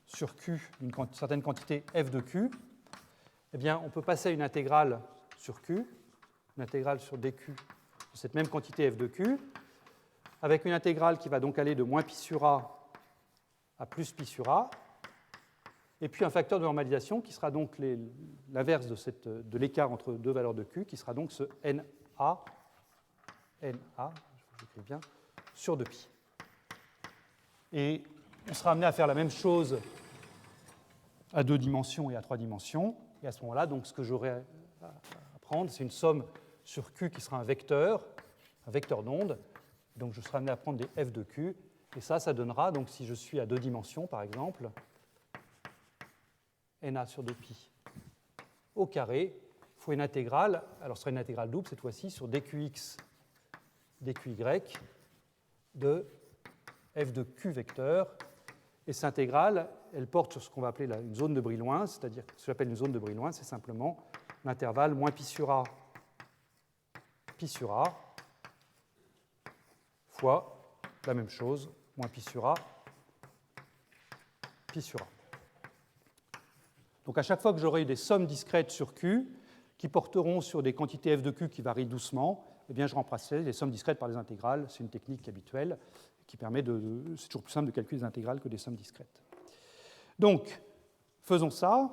Speaker 1: sur Q d'une certaine quantité f de Q, eh bien, on peut passer à une intégrale sur Q, une intégrale sur dQ de cette même quantité f de Q, avec une intégrale qui va donc aller de moins pi sur a à plus pi sur a, et puis un facteur de normalisation qui sera donc l'inverse de l'écart entre deux valeurs de Q, qui sera donc ce NA, bien, sur 2pi. Et on sera amené à faire la même chose à 2 dimensions et à 3 dimensions. Et à ce moment-là, donc, ce que j'aurai à prendre, c'est une somme sur Q qui sera un vecteur d'onde. Donc je serai amené à prendre des f de Q. Et ça donnera, donc, si je suis à 2 dimensions, par exemple, Na sur 2pi au carré fois une intégrale. Alors ce sera une intégrale double cette fois-ci sur dqx, dqy de f de q vecteur. Et cette intégrale, elle porte sur ce qu'on va appeler une zone de Brillouin, c'est-à-dire ce que j'appelle une zone de Brillouin, c'est simplement l'intervalle moins pi sur a fois la même chose, moins pi sur a pi sur a. Donc à chaque fois que j'aurai des sommes discrètes sur Q qui porteront sur des quantités f de Q qui varient doucement, eh bien je remplacerai les sommes discrètes par des intégrales. C'est une technique habituelle qui permet c'est toujours plus simple de calculer des intégrales que des sommes discrètes. Donc, faisons ça.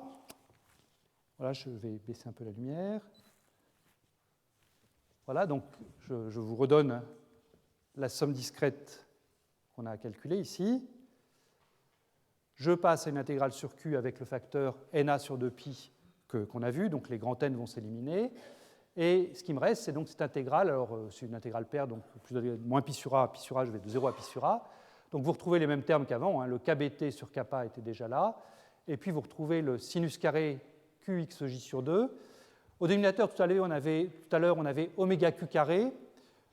Speaker 1: Voilà, je vais baisser un peu la lumière. Voilà, donc je vous redonne la somme discrète qu'on a à calculer ici. je passe à une intégrale sur Q avec le facteur NA sur 2pi qu'on a vu, donc les grands N vont s'éliminer. Et ce qui me reste, c'est donc cette intégrale. Alors, c'est une intégrale paire, donc moins pi sur A, je vais de 0 à pi sur A. Donc, vous retrouvez les mêmes termes qu'avant. Le kBt sur kappa était déjà là. Et puis, vous retrouvez le sinus carré qxj sur 2. Au dénominateur, tout à l'heure, on avait oméga q carré.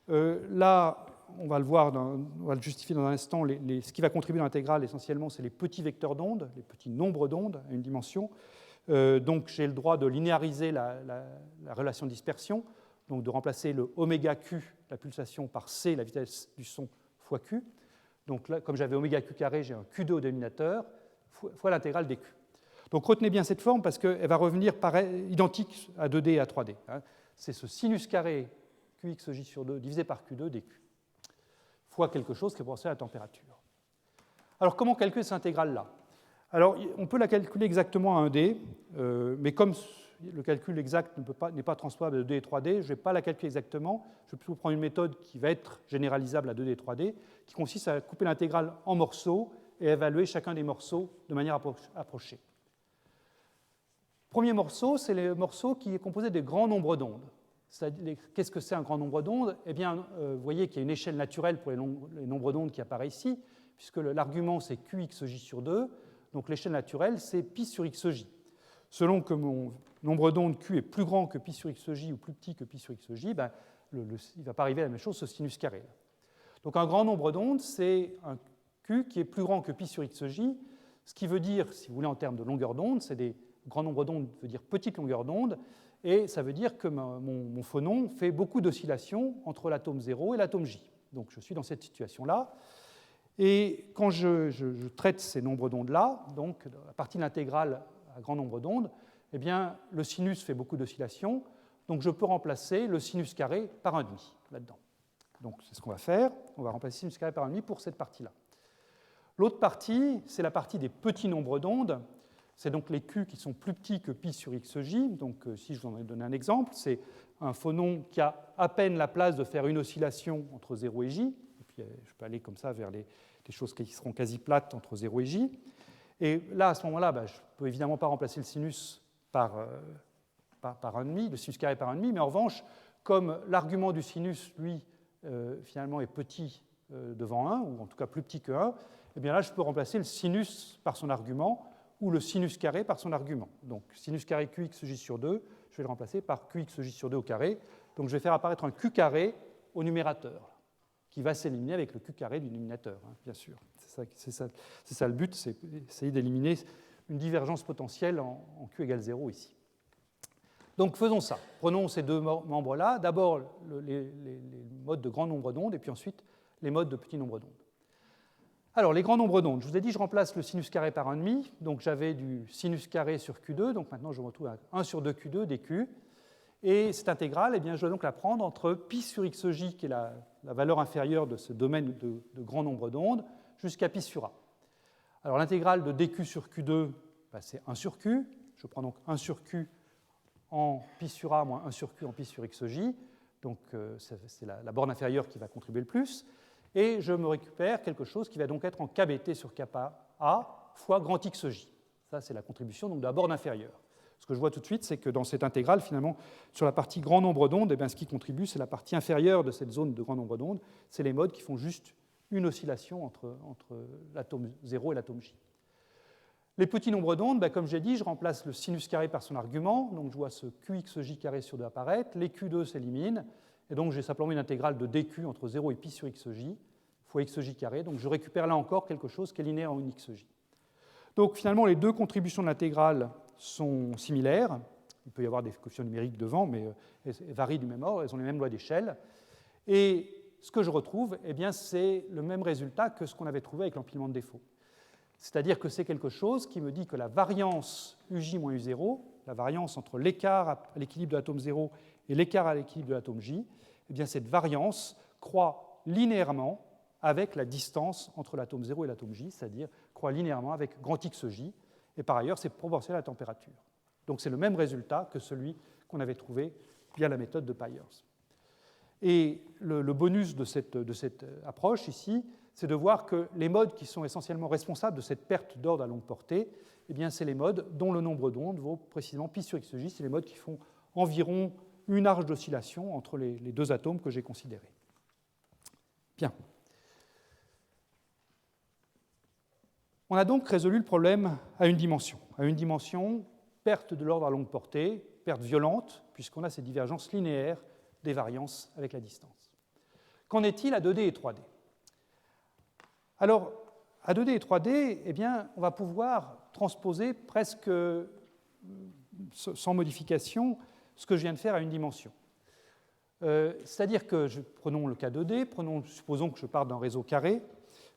Speaker 1: Là, on va le voir, on va le justifier dans un instant. Ce qui va contribuer à l'intégrale, essentiellement, c'est les petits vecteurs d'onde, les petits nombres d'ondes à une dimension. Donc j'ai le droit de linéariser la relation de dispersion, donc de remplacer le oméga q, la pulsation, par c, la vitesse du son, fois q. Donc là, comme j'avais oméga q carré, j'ai un q2 au dénominateur, fois l'intégrale dq. Donc retenez bien cette forme parce qu'elle va revenir identique à 2D et à 3D. C'est ce sinus carré qxj sur 2 divisé par q2 dq, fois quelque chose qui est proportionnel à la température. Alors comment calculer cette intégrale-là ? Alors, on peut la calculer exactement à 1D, mais comme le calcul exact n'est pas transposable à 2D et 3D, je ne vais pas la calculer exactement. Je vais plutôt prendre une méthode qui va être généralisable à 2D et 3D, qui consiste à couper l'intégrale en morceaux et à évaluer chacun des morceaux de manière approchée. Premier morceau, c'est le morceau qui est composé de grands nombres d'ondes. Qu'est-ce que c'est un grand nombre d'ondes ? Eh bien, vous voyez qu'il y a une échelle naturelle pour les nombres d'ondes qui apparaît ici, puisque l'argument c'est qxj sur 2. Donc l'échelle naturelle, c'est pi sur xj. Selon que mon nombre d'ondes q est plus grand que pi sur xj ou plus petit que pi sur xj, il ne va pas arriver à la même chose, ce sinus carré. Donc un grand nombre d'ondes, c'est un q qui est plus grand que pi sur xj, ce qui veut dire, si vous voulez en termes de longueur d'onde, c'est des grands nombres d'ondes veut dire petite longueur d'onde, et ça veut dire que mon phonon fait beaucoup d'oscillations entre l'atome 0 et l'atome j. Donc je suis dans cette situation-là. Et quand je traite ces nombres d'ondes-là, donc à partir de l'intégrale à grand nombre d'ondes, eh bien, le sinus fait beaucoup d'oscillations, donc je peux remplacer le sinus carré par 1,5 là-dedans. Donc c'est ce qu'on va faire, on va remplacer le sinus carré par 1,5 pour cette partie-là. L'autre partie, c'est la partie des petits nombres d'ondes, c'est donc les Q qui sont plus petits que pi sur xj, donc si je vous en ai donné un exemple, c'est un phonon qui a à peine la place de faire une oscillation entre 0 et j, je peux aller comme ça vers des choses qui seront quasi plates entre 0 et j. Et là, à ce moment-là, je ne peux évidemment pas remplacer le sinus par 1,5, le sinus carré par 1,5, mais en revanche, comme l'argument du sinus, lui, finalement est petit devant 1, ou en tout cas plus petit que 1, eh bien là, je peux remplacer le sinus par son argument, ou le sinus carré par son argument. Donc, sinus carré qxj sur 2, je vais le remplacer par qxj sur 2 au carré. Donc, je vais faire apparaître un q carré au numérateur, qui va s'éliminer avec le q carré du dénominateur, bien sûr. C'est ça le but, c'est essayer d'éliminer une divergence potentielle en q égale 0 ici. Donc faisons ça. Prenons ces deux membres-là. D'abord les modes de grand nombre d'ondes, et puis ensuite les modes de petit nombre d'ondes. Alors, les grands nombres d'ondes, je vous ai dit, je remplace le sinus carré par 1,5, donc j'avais du sinus carré sur Q2, donc maintenant je me retrouve à 1 sur 2 Q2 dQ. Et cette intégrale, eh bien, je dois donc la prendre entre pi sur xj, qui est la valeur inférieure de ce domaine de grand nombre d'ondes, jusqu'à pi sur a. Alors l'intégrale de dq sur q2, c'est 1 sur q. Je prends donc 1 sur q en pi sur a moins 1 sur q en pi sur xj. Donc c'est la borne inférieure qui va contribuer le plus. Et je me récupère quelque chose qui va donc être en kBt sur kappa a fois grand xj. Ça, c'est la contribution donc, de la borne inférieure. Ce que je vois tout de suite, c'est que dans cette intégrale, finalement, sur la partie grand nombre d'ondes, eh bien, ce qui contribue, c'est la partie inférieure de cette zone de grand nombre d'ondes. C'est les modes qui font juste une oscillation entre l'atome 0 et l'atome j. Les petits nombres d'ondes, comme j'ai dit, je remplace le sinus carré par son argument. Donc je vois ce qxj carré sur 2 apparaître. Les q2 s'éliminent. Et donc j'ai simplement une intégrale de dq entre 0 et pi sur xj fois xj carré. Donc je récupère là encore quelque chose qui est linéaire en une xj. Donc finalement, les deux contributions de l'intégrale sont similaires. Il peut y avoir des coefficients numériques devant, mais elles varient du même ordre, elles ont les mêmes lois d'échelle. Et ce que je retrouve, eh bien, c'est le même résultat que ce qu'on avait trouvé avec l'empilement de défaut. C'est-à-dire que c'est quelque chose qui me dit que la variance uj moins u0, la variance entre l'écart à l'équilibre de l'atome 0 et l'écart à l'équilibre de l'atome j, eh bien, cette variance croît linéairement avec la distance entre l'atome 0 et l'atome j, c'est-à-dire croît linéairement avec grand xj, et par ailleurs, c'est proportionnel à la température. Donc c'est le même résultat que celui qu'on avait trouvé via la méthode de Pyers. Et le bonus de cette approche ici, c'est de voir que les modes qui sont essentiellement responsables de cette perte d'ordre à longue portée, eh bien, c'est les modes dont le nombre d'ondes vaut précisément pi sur xj, c'est les modes qui font environ une arche d'oscillation entre les deux atomes que j'ai considérés. Bien. On a donc résolu le problème à une dimension. À une dimension, perte de l'ordre à longue portée, perte violente, puisqu'on a ces divergences linéaires des variances avec la distance. Qu'en est-il à 2D et 3D? Alors, à 2D et 3D, eh bien, on va pouvoir transposer presque sans modification ce que je viens de faire à une dimension. C'est-à-dire que, prenons le cas 2D, supposons que je parte d'un réseau carré.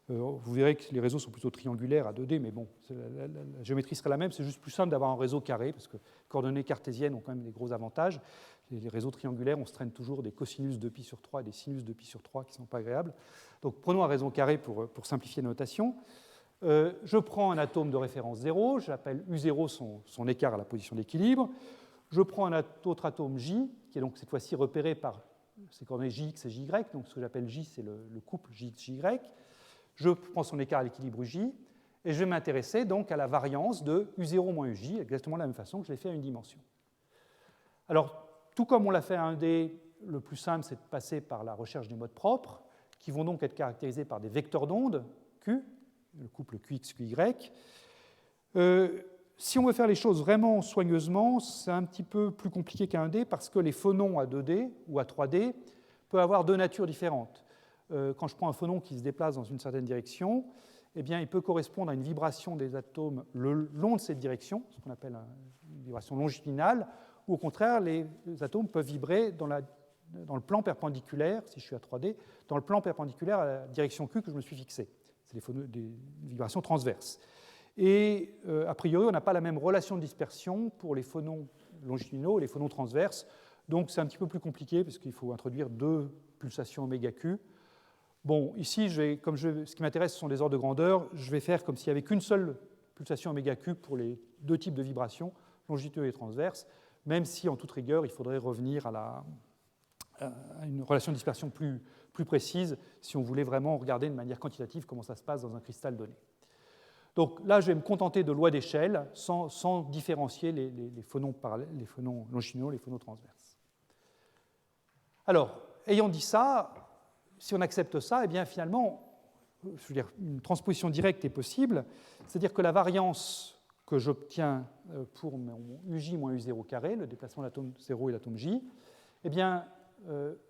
Speaker 1: Vous verrez que les réseaux sont plutôt triangulaires à 2D, mais bon, la géométrie serait la même, c'est juste plus simple d'avoir un réseau carré, parce que les coordonnées cartésiennes ont quand même des gros avantages. Les réseaux triangulaires, on se traîne toujours des cosinus de pi sur 3 et des sinus de pi sur 3 qui ne sont pas agréables. Donc prenons un réseau carré pour simplifier la notation. Je prends un atome de référence 0, j'appelle U0 son écart à la position d'équilibre. Je prends un autre atome J, qui est donc cette fois-ci repéré par ces coordonnées Jx et Jy, donc ce que j'appelle J, c'est le couple Jx-Jy. Je prends son écart à l'équilibre J, et je vais m'intéresser donc à la variance de U0 moins Uj, exactement de la même façon que je l'ai fait à une dimension. Alors, tout comme on l'a fait à 1D, le plus simple, c'est de passer par la recherche des modes propres, qui vont donc être caractérisés par des vecteurs d'onde, Q, le couple Qx, Qy. Si on veut faire les choses vraiment soigneusement, c'est un petit peu plus compliqué qu'à 1D, parce que les phonons à 2D ou à 3D peuvent avoir deux natures différentes. Quand je prends un phonon qui se déplace dans une certaine direction, eh bien, il peut correspondre à une vibration des atomes le long de cette direction, ce qu'on appelle une vibration longitudinale, ou au contraire, les atomes peuvent vibrer dans le plan perpendiculaire, si je suis à 3D, dans le plan perpendiculaire à la direction Q que je me suis fixé. C'est des vibrations transverses. Et a priori, on n'a pas la même relation de dispersion pour les phonons longitudinaux et les phonons transverses, donc c'est un petit peu plus compliqué parce qu'il faut introduire deux pulsations oméga Q. Bon, ici, ce qui m'intéresse, ce sont des ordres de grandeur. Je vais faire comme s'il n'y avait qu'une seule pulsation oméga Q pour les deux types de vibrations, longitudinaux et transverses, même si, en toute rigueur, il faudrait revenir à une relation de dispersion plus précise si on voulait vraiment regarder de manière quantitative comment ça se passe dans un cristal donné. Donc là, je vais me contenter de lois d'échelle sans différencier les phonons longitudinaux, les phonons transverses. Alors, ayant dit ça, si on accepte ça, eh bien finalement, une transposition directe est possible, c'est-à-dire que la variance que j'obtiens pour mon Uj moins U0 carré, le déplacement de l'atome 0 et l'atome J, eh bien,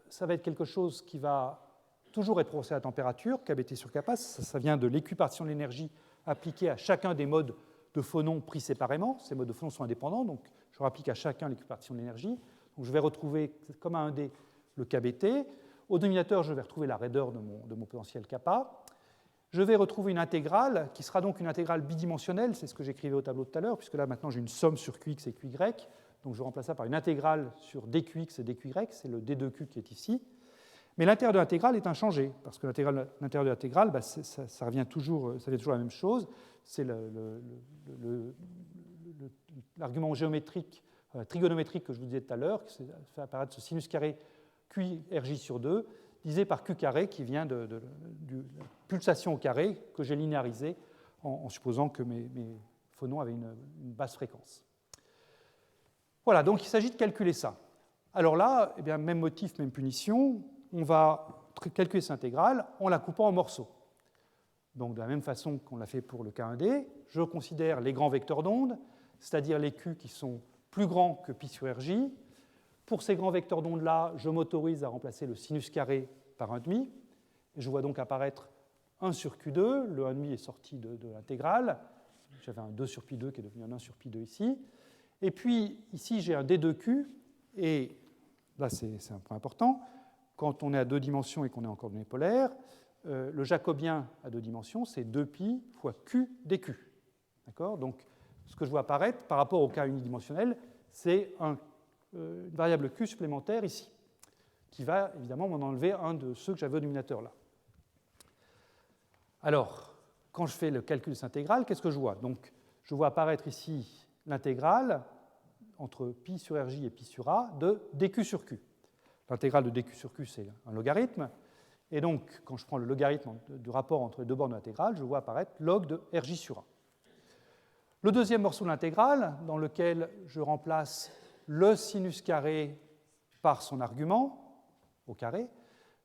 Speaker 1: ça va être quelque chose qui va toujours être proportionnel à la température, kBT sur kappa, ça vient de l'équipartition de l'énergie appliquée à chacun des modes de phonons pris séparément. Ces modes de phonons sont indépendants, donc je rapplique à chacun l'équipartition de l'énergie. Donc je vais retrouver, comme à 1D, le kBT. Au dénominateur, je vais retrouver la raideur de mon potentiel kappa. Je vais retrouver une intégrale qui sera donc une intégrale bidimensionnelle, c'est ce que j'écrivais au tableau tout à l'heure, puisque là maintenant j'ai une somme sur Qx et Qy, donc je remplace ça par une intégrale sur dQx et dQy, c'est le d2q qui est ici. Mais l'intérieur de l'intégrale est inchangé, parce que l'intérieur de l'intégrale, ça revient toujours la même chose, c'est l'argument géométrique, trigonométrique que je vous disais tout à l'heure, qui fait apparaître ce sinus carré QRJ sur 2, divisé par Q carré, qui vient de la pulsation au carré, que j'ai linéarisé en supposant que mes phonons avaient une basse fréquence. Voilà, donc il s'agit de calculer ça. Alors là, eh bien, même motif, même punition, on va calculer cette intégrale en la coupant en morceaux. Donc de la même façon qu'on l'a fait pour le cas 1D, je considère les grands vecteurs d'onde, c'est-à-dire les Q qui sont plus grands que pi sur Rj. Pour ces grands vecteurs d'onde-là, je m'autorise à remplacer le sinus carré par 1,5. Et je vois donc apparaître 1 sur Q2. Le 1,5 est sorti de l'intégrale. J'avais un 2 sur pi2 qui est devenu un 1 sur pi2 ici. Et puis ici, j'ai un d2q. Et là, c'est un point important. Quand on est à deux dimensions et qu'on est en coordonnées polaires, le jacobien à deux dimensions, c'est 2pi fois q dq. D'accord ? Donc, ce que je vois apparaître par rapport au cas unidimensionnel, c'est une variable q supplémentaire ici, qui va évidemment m'en enlever un de ceux que j'avais au dénominateur là. Alors, quand je fais le calcul de cette intégrale, qu'est-ce que je vois ? Donc, je vois apparaître ici l'intégrale entre pi sur rj et pi sur a de dq sur q. L'intégrale de dq sur q, c'est un logarithme. Et donc, quand je prends le logarithme du rapport entre les deux bornes de l'intégrale, je vois apparaître log de Rj sur A. Le deuxième morceau de l'intégrale, dans lequel je remplace le sinus carré par son argument, au carré,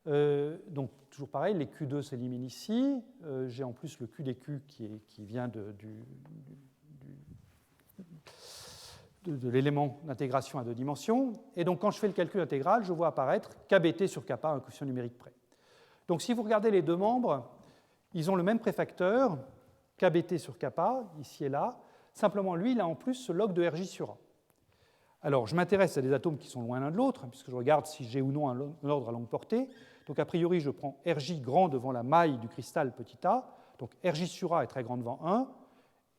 Speaker 1: donc toujours pareil, les Q2 s'éliminent ici, j'ai en plus le Q des Q qui vient de l'élément d'intégration à deux dimensions, et donc quand je fais le calcul intégral, je vois apparaître kBt sur kappa, un coefficient numérique près. Donc si vous regardez les deux membres, ils ont le même préfacteur, kBt sur kappa, ici et là, simplement lui, il a en plus ce log de Rj sur A. Alors, je m'intéresse à des atomes qui sont loin l'un de l'autre, puisque je regarde si j'ai ou non un ordre à longue portée. Donc, a priori, je prends Rj grand devant la maille du cristal petit a. Donc, Rj sur A est très grand devant 1.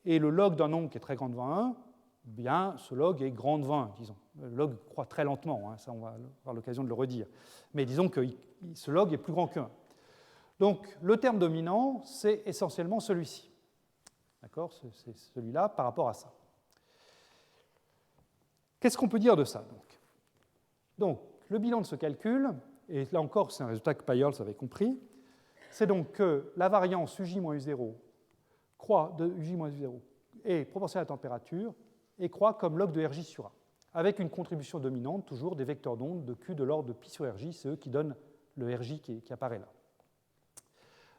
Speaker 1: Et le log d'un nombre qui est très grand devant 1, bien, ce log est grand devant 1, disons. Le log croît très lentement, hein, ça, on va avoir l'occasion de le redire. Mais disons que ce log est plus grand que 1. Donc, le terme dominant, c'est essentiellement celui-ci. D'accord ? C'est celui-là par rapport à ça. Qu'est-ce qu'on peut dire de ça, donc, le bilan de ce calcul, et là encore, c'est un résultat que Peierls avait compris, c'est donc que la variance Uj-U0 croît de Uj-U0 est proportionnelle à la température et croît comme log de Rj sur A, avec une contribution dominante, toujours des vecteurs d'onde de Q de l'ordre de pi sur Rj, c'est eux qui donnent le Rj qui apparaît là.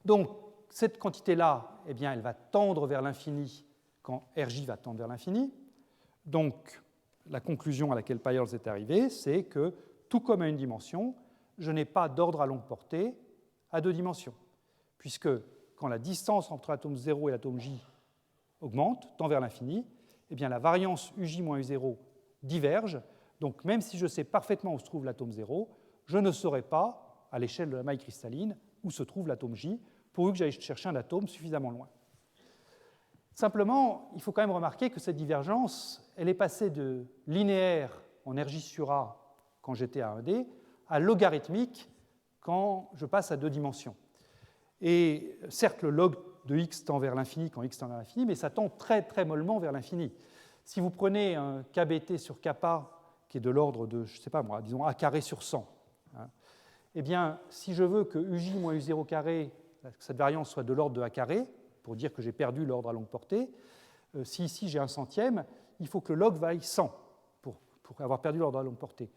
Speaker 1: Donc, cette quantité-là, eh bien, elle va tendre vers l'infini quand Rj va tendre vers l'infini. Donc, la conclusion à laquelle Peierls est arrivé, c'est que, tout comme à une dimension, je n'ai pas d'ordre à longue portée à deux dimensions, puisque quand la distance entre l'atome 0 et l'atome J augmente, tend vers l'infini, eh bien, la variance Uj moins U0 diverge. Donc, même si je sais parfaitement où se trouve l'atome 0, je ne saurais pas, à l'échelle de la maille cristalline, où se trouve l'atome J, pourvu que j'aille chercher un atome suffisamment loin. Simplement, il faut quand même remarquer que cette divergence, elle est passée de linéaire en Rj sur A quand j'étais à 1D à logarithmique quand je passe à deux dimensions. Et certes, le log de x tend vers l'infini quand x tend vers l'infini, mais ça tend très très mollement vers l'infini. Si vous prenez un kBt sur kappa qui est de l'ordre de, je ne sais pas moi, disons a carré sur 100, hein, eh bien, si je veux que Uj moins U0 carré, que cette variance soit de l'ordre de a carré, pour dire que j'ai perdu l'ordre à longue portée, si ici j'ai un centième, il faut que le log vaille 100 pour avoir perdu l'ordre à longue portée.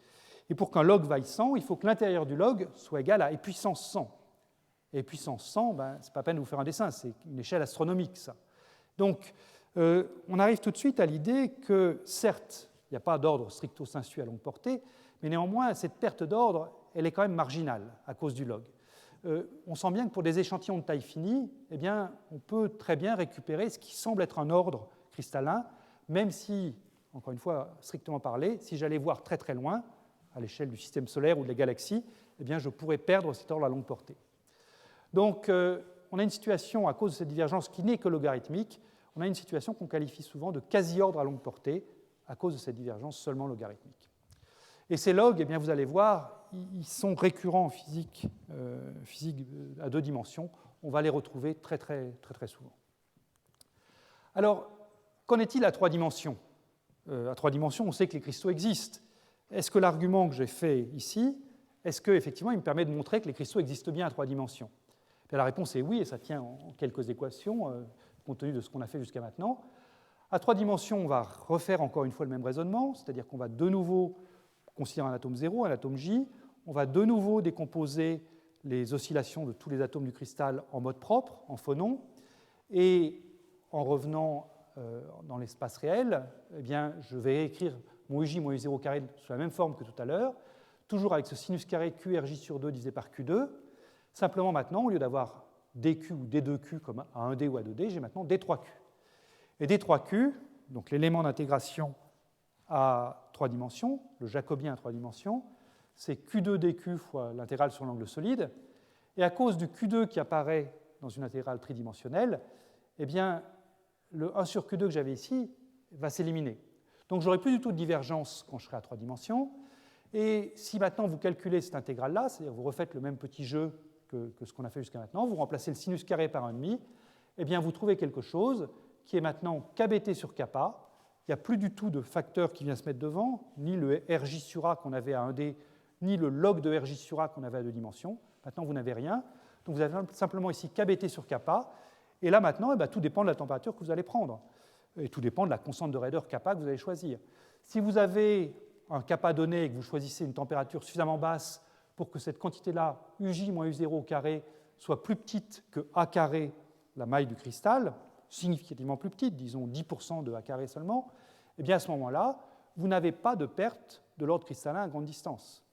Speaker 1: Et pour qu'un log vaille 100, il faut que l'intérieur du log soit égal à e puissance 100. Et puissance 100, ben, ce n'est pas la peine de vous faire un dessin, c'est une échelle astronomique, ça. Donc, on arrive tout de suite à l'idée que, certes, il n'y a pas d'ordre stricto sensu à longue portée, mais néanmoins, cette perte d'ordre, elle est quand même marginale à cause du log. On sent bien que pour des échantillons de taille finie, eh bien, on peut très bien récupérer ce qui semble être un ordre cristallin, même si, encore une fois, strictement parlé, si j'allais voir très très loin, à l'échelle du système solaire ou de la galaxie, eh bien, je pourrais perdre cet ordre à longue portée. Donc, on a une situation, à cause de cette divergence qui n'est que logarithmique, on a une situation qu'on qualifie souvent de quasi-ordre à longue portée, à cause de cette divergence seulement logarithmique. Et ces logs, eh bien, vous allez voir, ils sont récurrents en physique à deux dimensions. On va les retrouver très, très, très, très souvent. Alors, qu'en est-il à trois dimensions ? À trois dimensions, on sait que les cristaux existent. Est-ce que l'argument que j'ai fait ici, est-ce qu'effectivement, il me permet de montrer que les cristaux existent bien à trois dimensions ? Bien, la réponse est oui, et ça tient en quelques équations, compte tenu de ce qu'on a fait jusqu'à maintenant. À trois dimensions, on va refaire encore une fois le même raisonnement, c'est-à-dire qu'on va de nouveau considérer un atome 0, un atome J, on va de nouveau décomposer les oscillations de tous les atomes du cristal en mode propre, en phonons, et en revenant dans l'espace réel, eh bien, je vais écrire mon Uj moins U0 carré sous la même forme que tout à l'heure, toujours avec ce sinus carré QRJ sur 2 divisé par Q2. Simplement maintenant, au lieu d'avoir dQ ou D2Q comme à 1D ou à 2D, j'ai maintenant D3Q. Et D3Q, donc l'élément d'intégration à trois dimensions, le jacobien à trois dimensions, c'est Q2dQ fois l'intégrale sur l'angle solide. Et à cause du Q2 qui apparaît dans une intégrale tridimensionnelle, eh bien, le 1 sur Q2 que j'avais ici va s'éliminer. Donc, je n'aurai plus du tout de divergence quand je serai à trois dimensions. Et si maintenant vous calculez cette intégrale-là, c'est-à-dire vous refaites le même petit jeu que ce qu'on a fait jusqu'à maintenant, vous remplacez le sinus carré par 1,5, eh bien, vous trouvez quelque chose qui est maintenant kBt sur kappa. Il n'y a plus du tout de facteur qui vient se mettre devant, ni le Rj sur A qu'on avait à 1D, ni le log de Rj sur A qu'on avait à deux dimensions. Maintenant, vous n'avez rien. Donc vous avez simplement ici kBt sur kappa. Et là, maintenant, tout dépend de la température que vous allez prendre. Et tout dépend de la constante de raideur kappa que vous allez choisir. Si vous avez un kappa donné et que vous choisissez une température suffisamment basse pour que cette quantité-là, Uj moins U0 au carré, soit plus petite que A carré, la maille du cristal, significativement plus petite, disons 10% de A carré seulement, eh bien à ce moment-là, vous n'avez pas de perte de l'ordre cristallin à grande distance.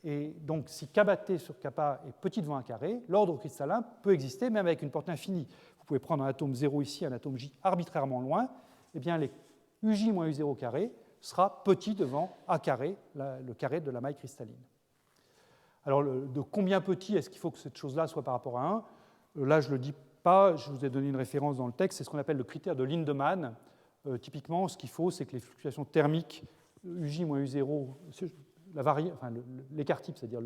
Speaker 1: Et donc, si kT sur kappa est petit devant un carré, l'ordre cristallin peut exister même avec une portée infinie. Vous pouvez prendre un atome 0 ici, un atome J arbitrairement loin, eh bien les Uj moins U0 carré sera petit devant A carré, le carré de la maille cristalline. Alors, de combien petit est-ce qu'il faut que cette chose-là soit par rapport à 1 ? Là, je ne le dis pas, je vous ai donné une référence dans le texte, c'est ce qu'on appelle le critère de Lindemann. Typiquement, ce qu'il faut, c'est que les fluctuations thermiques Uj moins U0, l'écart type, c'est-à-dire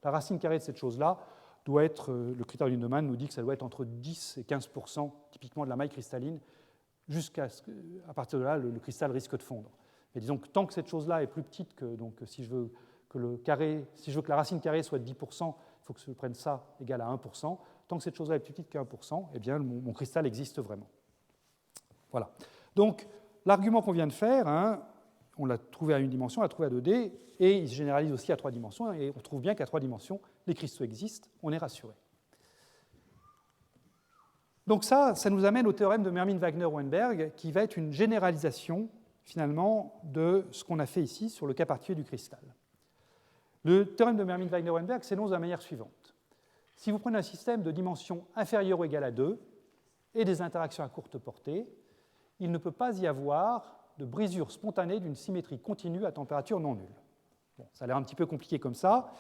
Speaker 1: la racine carrée de cette chose-là, doit être, le critère de Lindemann nous dit que ça doit être entre 10 et 15% typiquement de la maille cristalline, jusqu'à partir de là, le cristal risque de fondre. Mais disons que tant que cette chose-là est plus petite que, donc si je veux que la racine carrée soit de 10%, il faut que je prenne ça égal à 1%. Tant que cette chose-là est plus petite que 1%, eh bien mon cristal existe vraiment. Voilà. Donc, l'argument qu'on vient de faire, on l'a trouvé à une dimension, on l'a trouvé à 2D, et il se généralise aussi à 3 dimensions, et on trouve bien qu'à 3 dimensions, les cristaux existent, on est rassuré. Donc ça nous amène au théorème de Mermin-Wagner-Weinberg, qui va être une généralisation, finalement, de ce qu'on a fait ici sur le cas particulier du cristal. Le théorème de Mermin-Wagner-Weinberg s'énonce de la manière suivante. Si vous prenez un système de dimension inférieure ou égale à 2 et des interactions à courte portée, il ne peut pas y avoir de brisure spontanée d'une symétrie continue à température non nulle. Bon, ça a l'air un petit peu compliqué comme ça,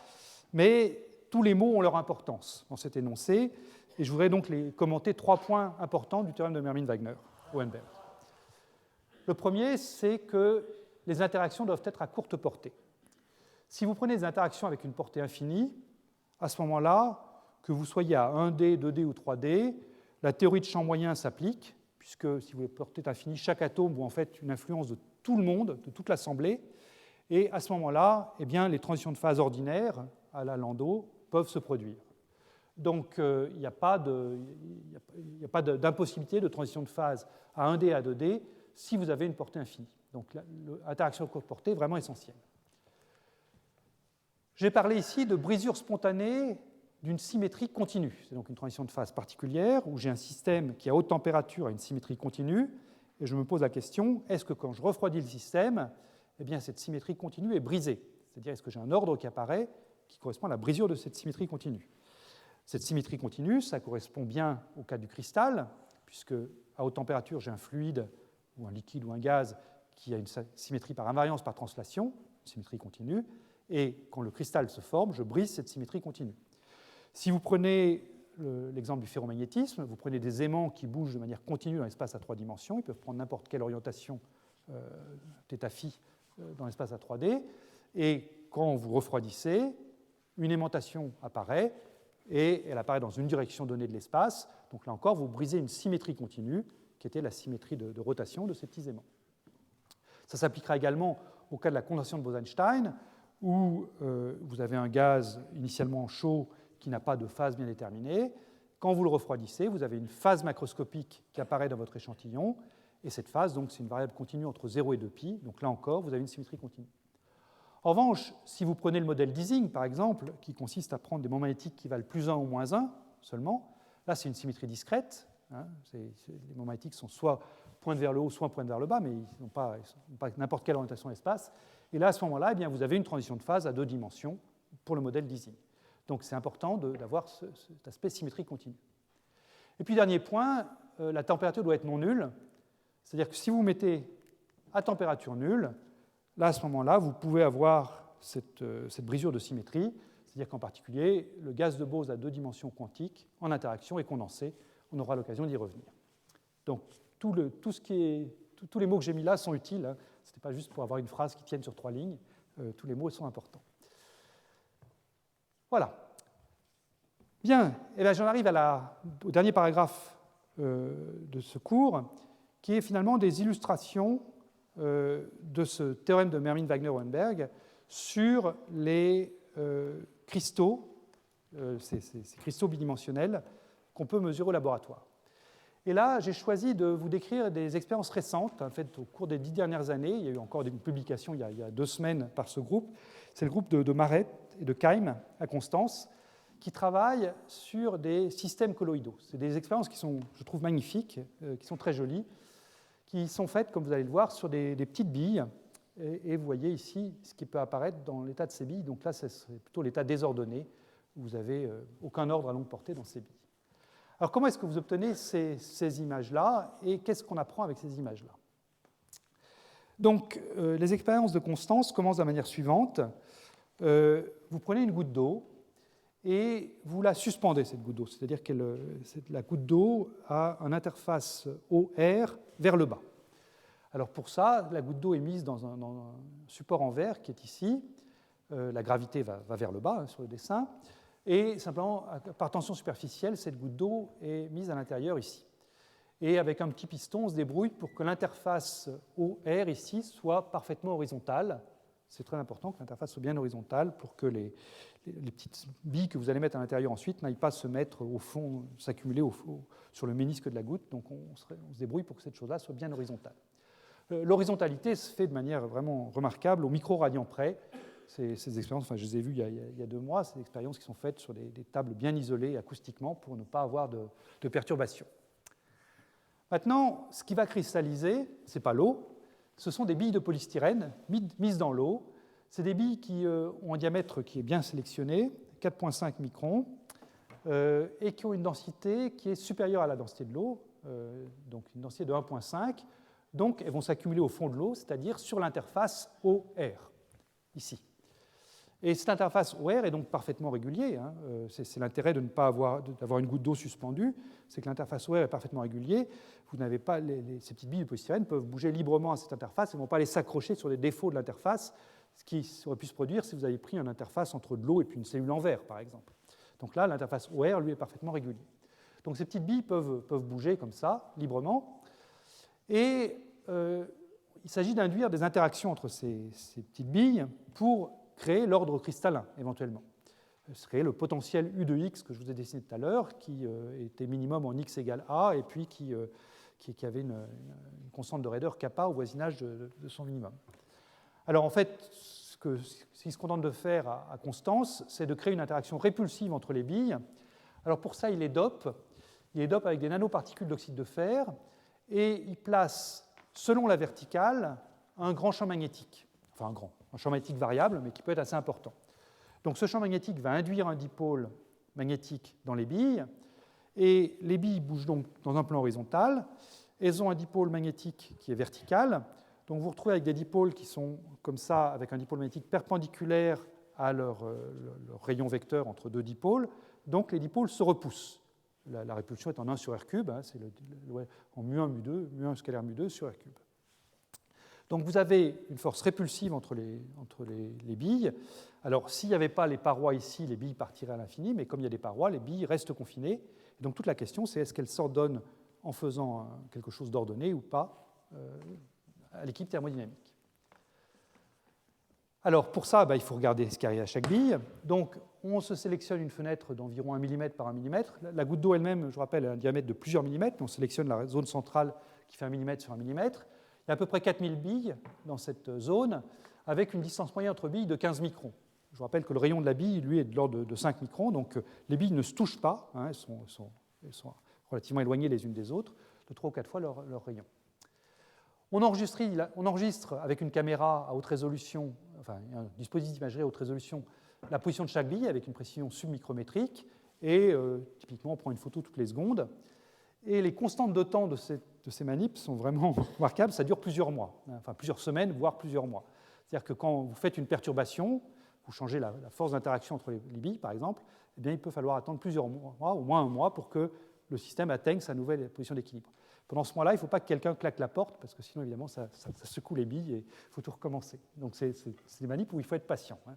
Speaker 1: mais tous les mots ont leur importance dans cet énoncé, et je voudrais donc commenter 3 points importants du théorème de Mermin-Wagner-Weinberg. Le premier, c'est que les interactions doivent être à courte portée. Si vous prenez des interactions avec une portée infinie, à ce moment-là, que vous soyez à 1D, 2D ou 3D, la théorie de champ moyen s'applique, puisque si vous voulez portée infinie, chaque atome voit en fait une influence de tout le monde, de toute l'assemblée, et à ce moment-là, eh bien, les transitions de phase ordinaires à la Landau peuvent se produire. Donc, il n'y a pas d'impossibilité de transition de phase à 1D et à 2D si vous avez une portée infinie. Donc, l'interaction à courte portée est vraiment essentielle. J'ai parlé ici de brisure spontanée d'une symétrie continue. C'est donc une transition de phase particulière où j'ai un système qui à haute température a une symétrie continue, et je me pose la question, est-ce que quand je refroidis le système, eh bien, cette symétrie continue est brisée? C'est-à-dire, est-ce que j'ai un ordre qui apparaît qui correspond à la brisure de cette symétrie continue? Cette symétrie continue, ça correspond bien au cas du cristal, puisque à haute température, j'ai un fluide, ou un liquide, ou un gaz, qui a une symétrie par invariance, par translation, une symétrie continue, et quand le cristal se forme, je brise cette symétrie continue. Si vous prenez l'exemple du ferromagnétisme, vous prenez des aimants qui bougent de manière continue dans l'espace à 3 dimensions, ils peuvent prendre n'importe quelle orientation θ-phi dans l'espace à 3D, et quand vous refroidissez, une aimantation apparaît, et elle apparaît dans une direction donnée de l'espace, donc là encore, vous brisez une symétrie continue, qui était la symétrie de rotation de ces petits aimants. Ça s'appliquera également au cas de la condensation de Bose-Einstein, où vous avez un gaz initialement chaud qui n'a pas de phase bien déterminée. Quand vous le refroidissez, vous avez une phase macroscopique qui apparaît dans votre échantillon, et cette phase, donc, c'est une variable continue entre 0 et 2π, donc là encore, vous avez une symétrie continue. En revanche, si vous prenez le modèle d'Ising, par exemple, qui consiste à prendre des moments magnétiques qui valent plus 1 ou moins 1 seulement, là, c'est une symétrie discrète. Les moments magnétiques sont soit pointent vers le haut, soit pointent vers le bas, mais ils n'ont pas n'importe quelle orientation l'espace. Et là, à ce moment-là, eh bien, vous avez une transition de phase à 2 dimensions pour le modèle d'Ising. Donc, c'est important d'avoir cet aspect symétrique continu. Et puis, dernier point, la température doit être non nulle. C'est-à-dire que si vous mettez à température nulle, là, à ce moment-là, vous pouvez avoir cette brisure de symétrie. C'est-à-dire qu'en particulier, le gaz de Bose à 2 dimensions quantiques en interaction est condensé. On aura l'occasion d'y revenir. Donc, tous les mots que j'ai mis là sont utiles. Hein. Ce n'était pas juste pour avoir une phrase qui tienne sur 3 lignes. Tous les mots sont importants. Voilà. Bien, et là j'en arrive au dernier paragraphe de ce cours, qui est finalement des illustrations de ce théorème de Mermin-Wagner-Weinberg sur les cristaux ces cristaux bidimensionnels qu'on peut mesurer au laboratoire. Et là, j'ai choisi de vous décrire des expériences récentes, en fait, au cours des 10 dernières années. Il y a eu encore une publication il y a 2 semaines par ce groupe. C'est le groupe de Maret et de Keim à Constance, qui travaillent sur des systèmes colloïdaux. C'est des expériences qui sont, je trouve, magnifiques, qui sont très jolies, qui sont faites, comme vous allez le voir, sur des petites billes. Et vous voyez ici ce qui peut apparaître dans l'état de ces billes. Donc là, c'est plutôt l'état désordonné, où vous n'avez aucun ordre à longue portée dans ces billes. Alors, comment est-ce que vous obtenez ces images-là et qu'est-ce qu'on apprend avec ces images-là? Donc, les expériences de Constance commencent de la manière suivante. Vous prenez une goutte d'eau et vous la suspendez, cette goutte d'eau. C'est-à-dire que la goutte d'eau a une interface OR vers le bas. Alors, pour ça, la goutte d'eau est mise dans un support en verre qui est ici. La gravité va vers le bas sur le dessin. Et simplement, par tension superficielle, cette goutte d'eau est mise à l'intérieur ici. Et avec un petit piston, on se débrouille pour que l'interface OR ici soit parfaitement horizontale. C'est très important que l'interface soit bien horizontale pour que les petites billes que vous allez mettre à l'intérieur ensuite n'aillent pas se mettre au fond, s'accumuler sur le ménisque de la goutte. Donc on se débrouille pour que cette chose-là soit bien horizontale. L'horizontalité se fait de manière vraiment remarquable, au micro-radian près. Ces expériences, enfin, je les ai vues il y a 2 mois, c'est des expériences qui sont faites sur des tables bien isolées acoustiquement pour ne pas avoir de perturbations. Maintenant, ce qui va cristalliser, ce n'est pas l'eau, ce sont des billes de polystyrène mises dans l'eau. C'est des billes qui ont un diamètre qui est bien sélectionné, 4,5 microns, et qui ont une densité qui est supérieure à la densité de l'eau, donc une densité de 1,5. Donc, elles vont s'accumuler au fond de l'eau, c'est-à-dire sur l'interface OR, ici. Et cette interface OR est donc parfaitement régulière. Hein. C'est l'intérêt de ne pas d'avoir une goutte d'eau suspendue, c'est que l'interface OR est parfaitement régulière. Vous n'avez pas ces petites billes de polystyrène peuvent bouger librement à cette interface, elles ne vont pas aller s'accrocher sur les défauts de l'interface, ce qui aurait pu se produire si vous avez pris une interface entre de l'eau et puis une cellule en verre, par exemple. Donc là, l'interface OR, lui, est parfaitement régulière. Donc ces petites billes peuvent bouger comme ça, librement. Et il s'agit d'induire des interactions entre ces petites billes pour créer l'ordre cristallin, éventuellement. Ce serait le potentiel U de X que je vous ai dessiné tout à l'heure, qui était minimum en X égale A, et puis qui avait une constante de raideur kappa au voisinage de son minimum. Alors en fait, ce qu'il se contente de faire à Constance, c'est de créer une interaction répulsive entre les billes. Alors pour ça, il les dope avec des nanoparticules d'oxyde de fer, et il place, selon la verticale, un grand champ magnétique. Enfin un champ magnétique variable, mais qui peut être assez important. Donc ce champ magnétique va induire un dipôle magnétique dans les billes, et les billes bougent donc dans un plan horizontal. Elles ont un dipôle magnétique qui est vertical, donc vous vous retrouvez avec des dipôles qui sont comme ça, avec un dipôle magnétique perpendiculaire à leur rayon vecteur entre 2 dipôles, donc les dipôles se repoussent. La répulsion est en 1 sur R cube, hein, c'est en mu1, mu2, mu1 scalaire mu2 sur R cube. Donc vous avez une force répulsive entre les billes. Alors s'il n'y avait pas les parois ici, les billes partiraient à l'infini, mais comme il y a des parois, les billes restent confinées. Et donc toute la question, c'est est-ce qu'elles s'ordonnent en faisant quelque chose d'ordonné ou pas à l'équipe thermodynamique. Alors pour ça, il faut regarder ce qui arrive à chaque bille. Donc on se sélectionne une fenêtre d'environ 1 mm par 1 mm. La goutte d'eau elle-même, je rappelle, a un diamètre de plusieurs millimètres. On sélectionne la zone centrale qui fait 1 mm sur 1 mm. Il y a à peu près 4000 billes dans cette zone, avec une distance moyenne entre billes de 15 microns. Je vous rappelle que le rayon de la bille, lui, est de l'ordre de 5 microns, donc les billes ne se touchent pas, hein, elles sont relativement éloignées les unes des autres, de 3 ou 4 fois leur rayon. On enregistre avec une caméra à haute résolution, enfin un dispositif d'imagerie à haute résolution, la position de chaque bille avec une précision submicrométrique, et typiquement on prend une photo toutes les secondes. Et les constantes de temps de ces manips sont vraiment remarquables, ça dure plusieurs mois, enfin plusieurs semaines, voire plusieurs mois. C'est-à-dire que quand vous faites une perturbation, vous changez la force d'interaction entre les billes, par exemple, eh bien, il peut falloir attendre plusieurs mois, au moins 1 mois, pour que le système atteigne sa nouvelle position d'équilibre. Pendant ce mois-là, il ne faut pas que quelqu'un claque la porte, parce que sinon, évidemment, ça secoue les billes et il faut tout recommencer. Donc, c'est des manips où il faut être patient. Hein.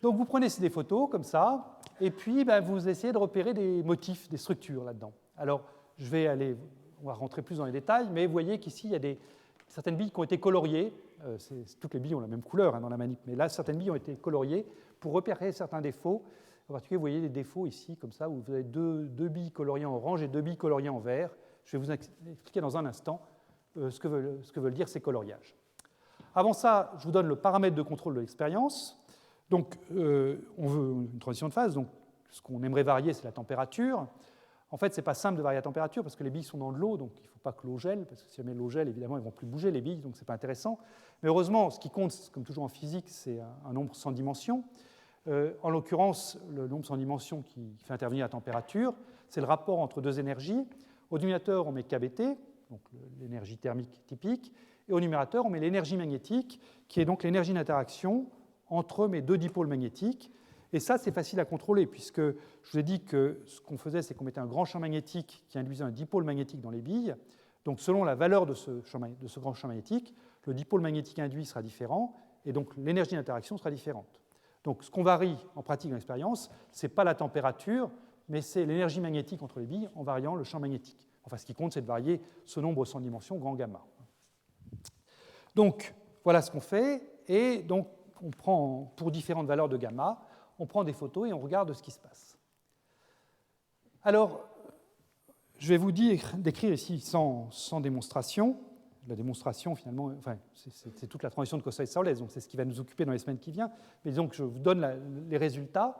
Speaker 1: Donc, vous prenez des photos comme ça, et puis vous essayez de repérer des motifs, des structures là-dedans. Alors, on va rentrer plus dans les détails, mais vous voyez qu'ici, il y a certaines billes qui ont été coloriées. Toutes les billes ont la même couleur dans la manip, mais là, certaines billes ont été coloriées pour repérer certains défauts En particulier, vous voyez des défauts ici, comme ça, où vous avez deux billes coloriées en orange et deux billes coloriées en vert. Je vais vous expliquer dans un instant ce que veulent dire ces coloriages. Avant ça, je vous donne le paramètre de contrôle de l'expérience. Donc, on veut une transition de phase. Donc, ce qu'on aimerait varier, c'est la température. En fait, ce n'est pas simple de varier la température parce que les billes sont dans de l'eau, donc il ne faut pas que l'eau gèle, parce que si jamais l'eau gèle, évidemment, elles ne vont plus bouger, les billes, donc ce n'est pas intéressant. Mais heureusement, ce qui compte, comme toujours en physique, c'est un nombre sans dimension. En l'occurrence, le nombre sans dimension qui fait intervenir la température, c'est le rapport entre deux énergies. Au dénominateur, on met kBT, donc l'énergie thermique typique, et au numérateur, on met l'énergie magnétique, qui est donc l'énergie d'interaction entre mes deux dipôles magnétiques. Et ça, c'est facile à contrôler, puisque je vous ai dit que ce qu'on faisait, c'est qu'on mettait un grand champ magnétique qui induisait un dipôle magnétique dans les billes. Donc, selon la valeur de ce grand champ magnétique, le dipôle magnétique induit sera différent, et donc l'énergie d'interaction sera différente. Donc, ce qu'on varie en pratique dans l'expérience, ce n'est pas la température, mais c'est l'énergie magnétique entre les billes en variant le champ magnétique. Enfin, ce qui compte, c'est de varier ce nombre sans dimension, grand gamma. Donc, voilà ce qu'on fait, et donc, on prend, pour différentes valeurs de gamma, on prend des photos et on regarde ce qui se passe. Alors, je vais vous décrire ici sans démonstration. La démonstration, finalement, enfin, c'est toute la transition de Kosály-Saoles, donc c'est ce qui va nous occuper dans les semaines qui viennent. Mais disons que je vous donne les résultats.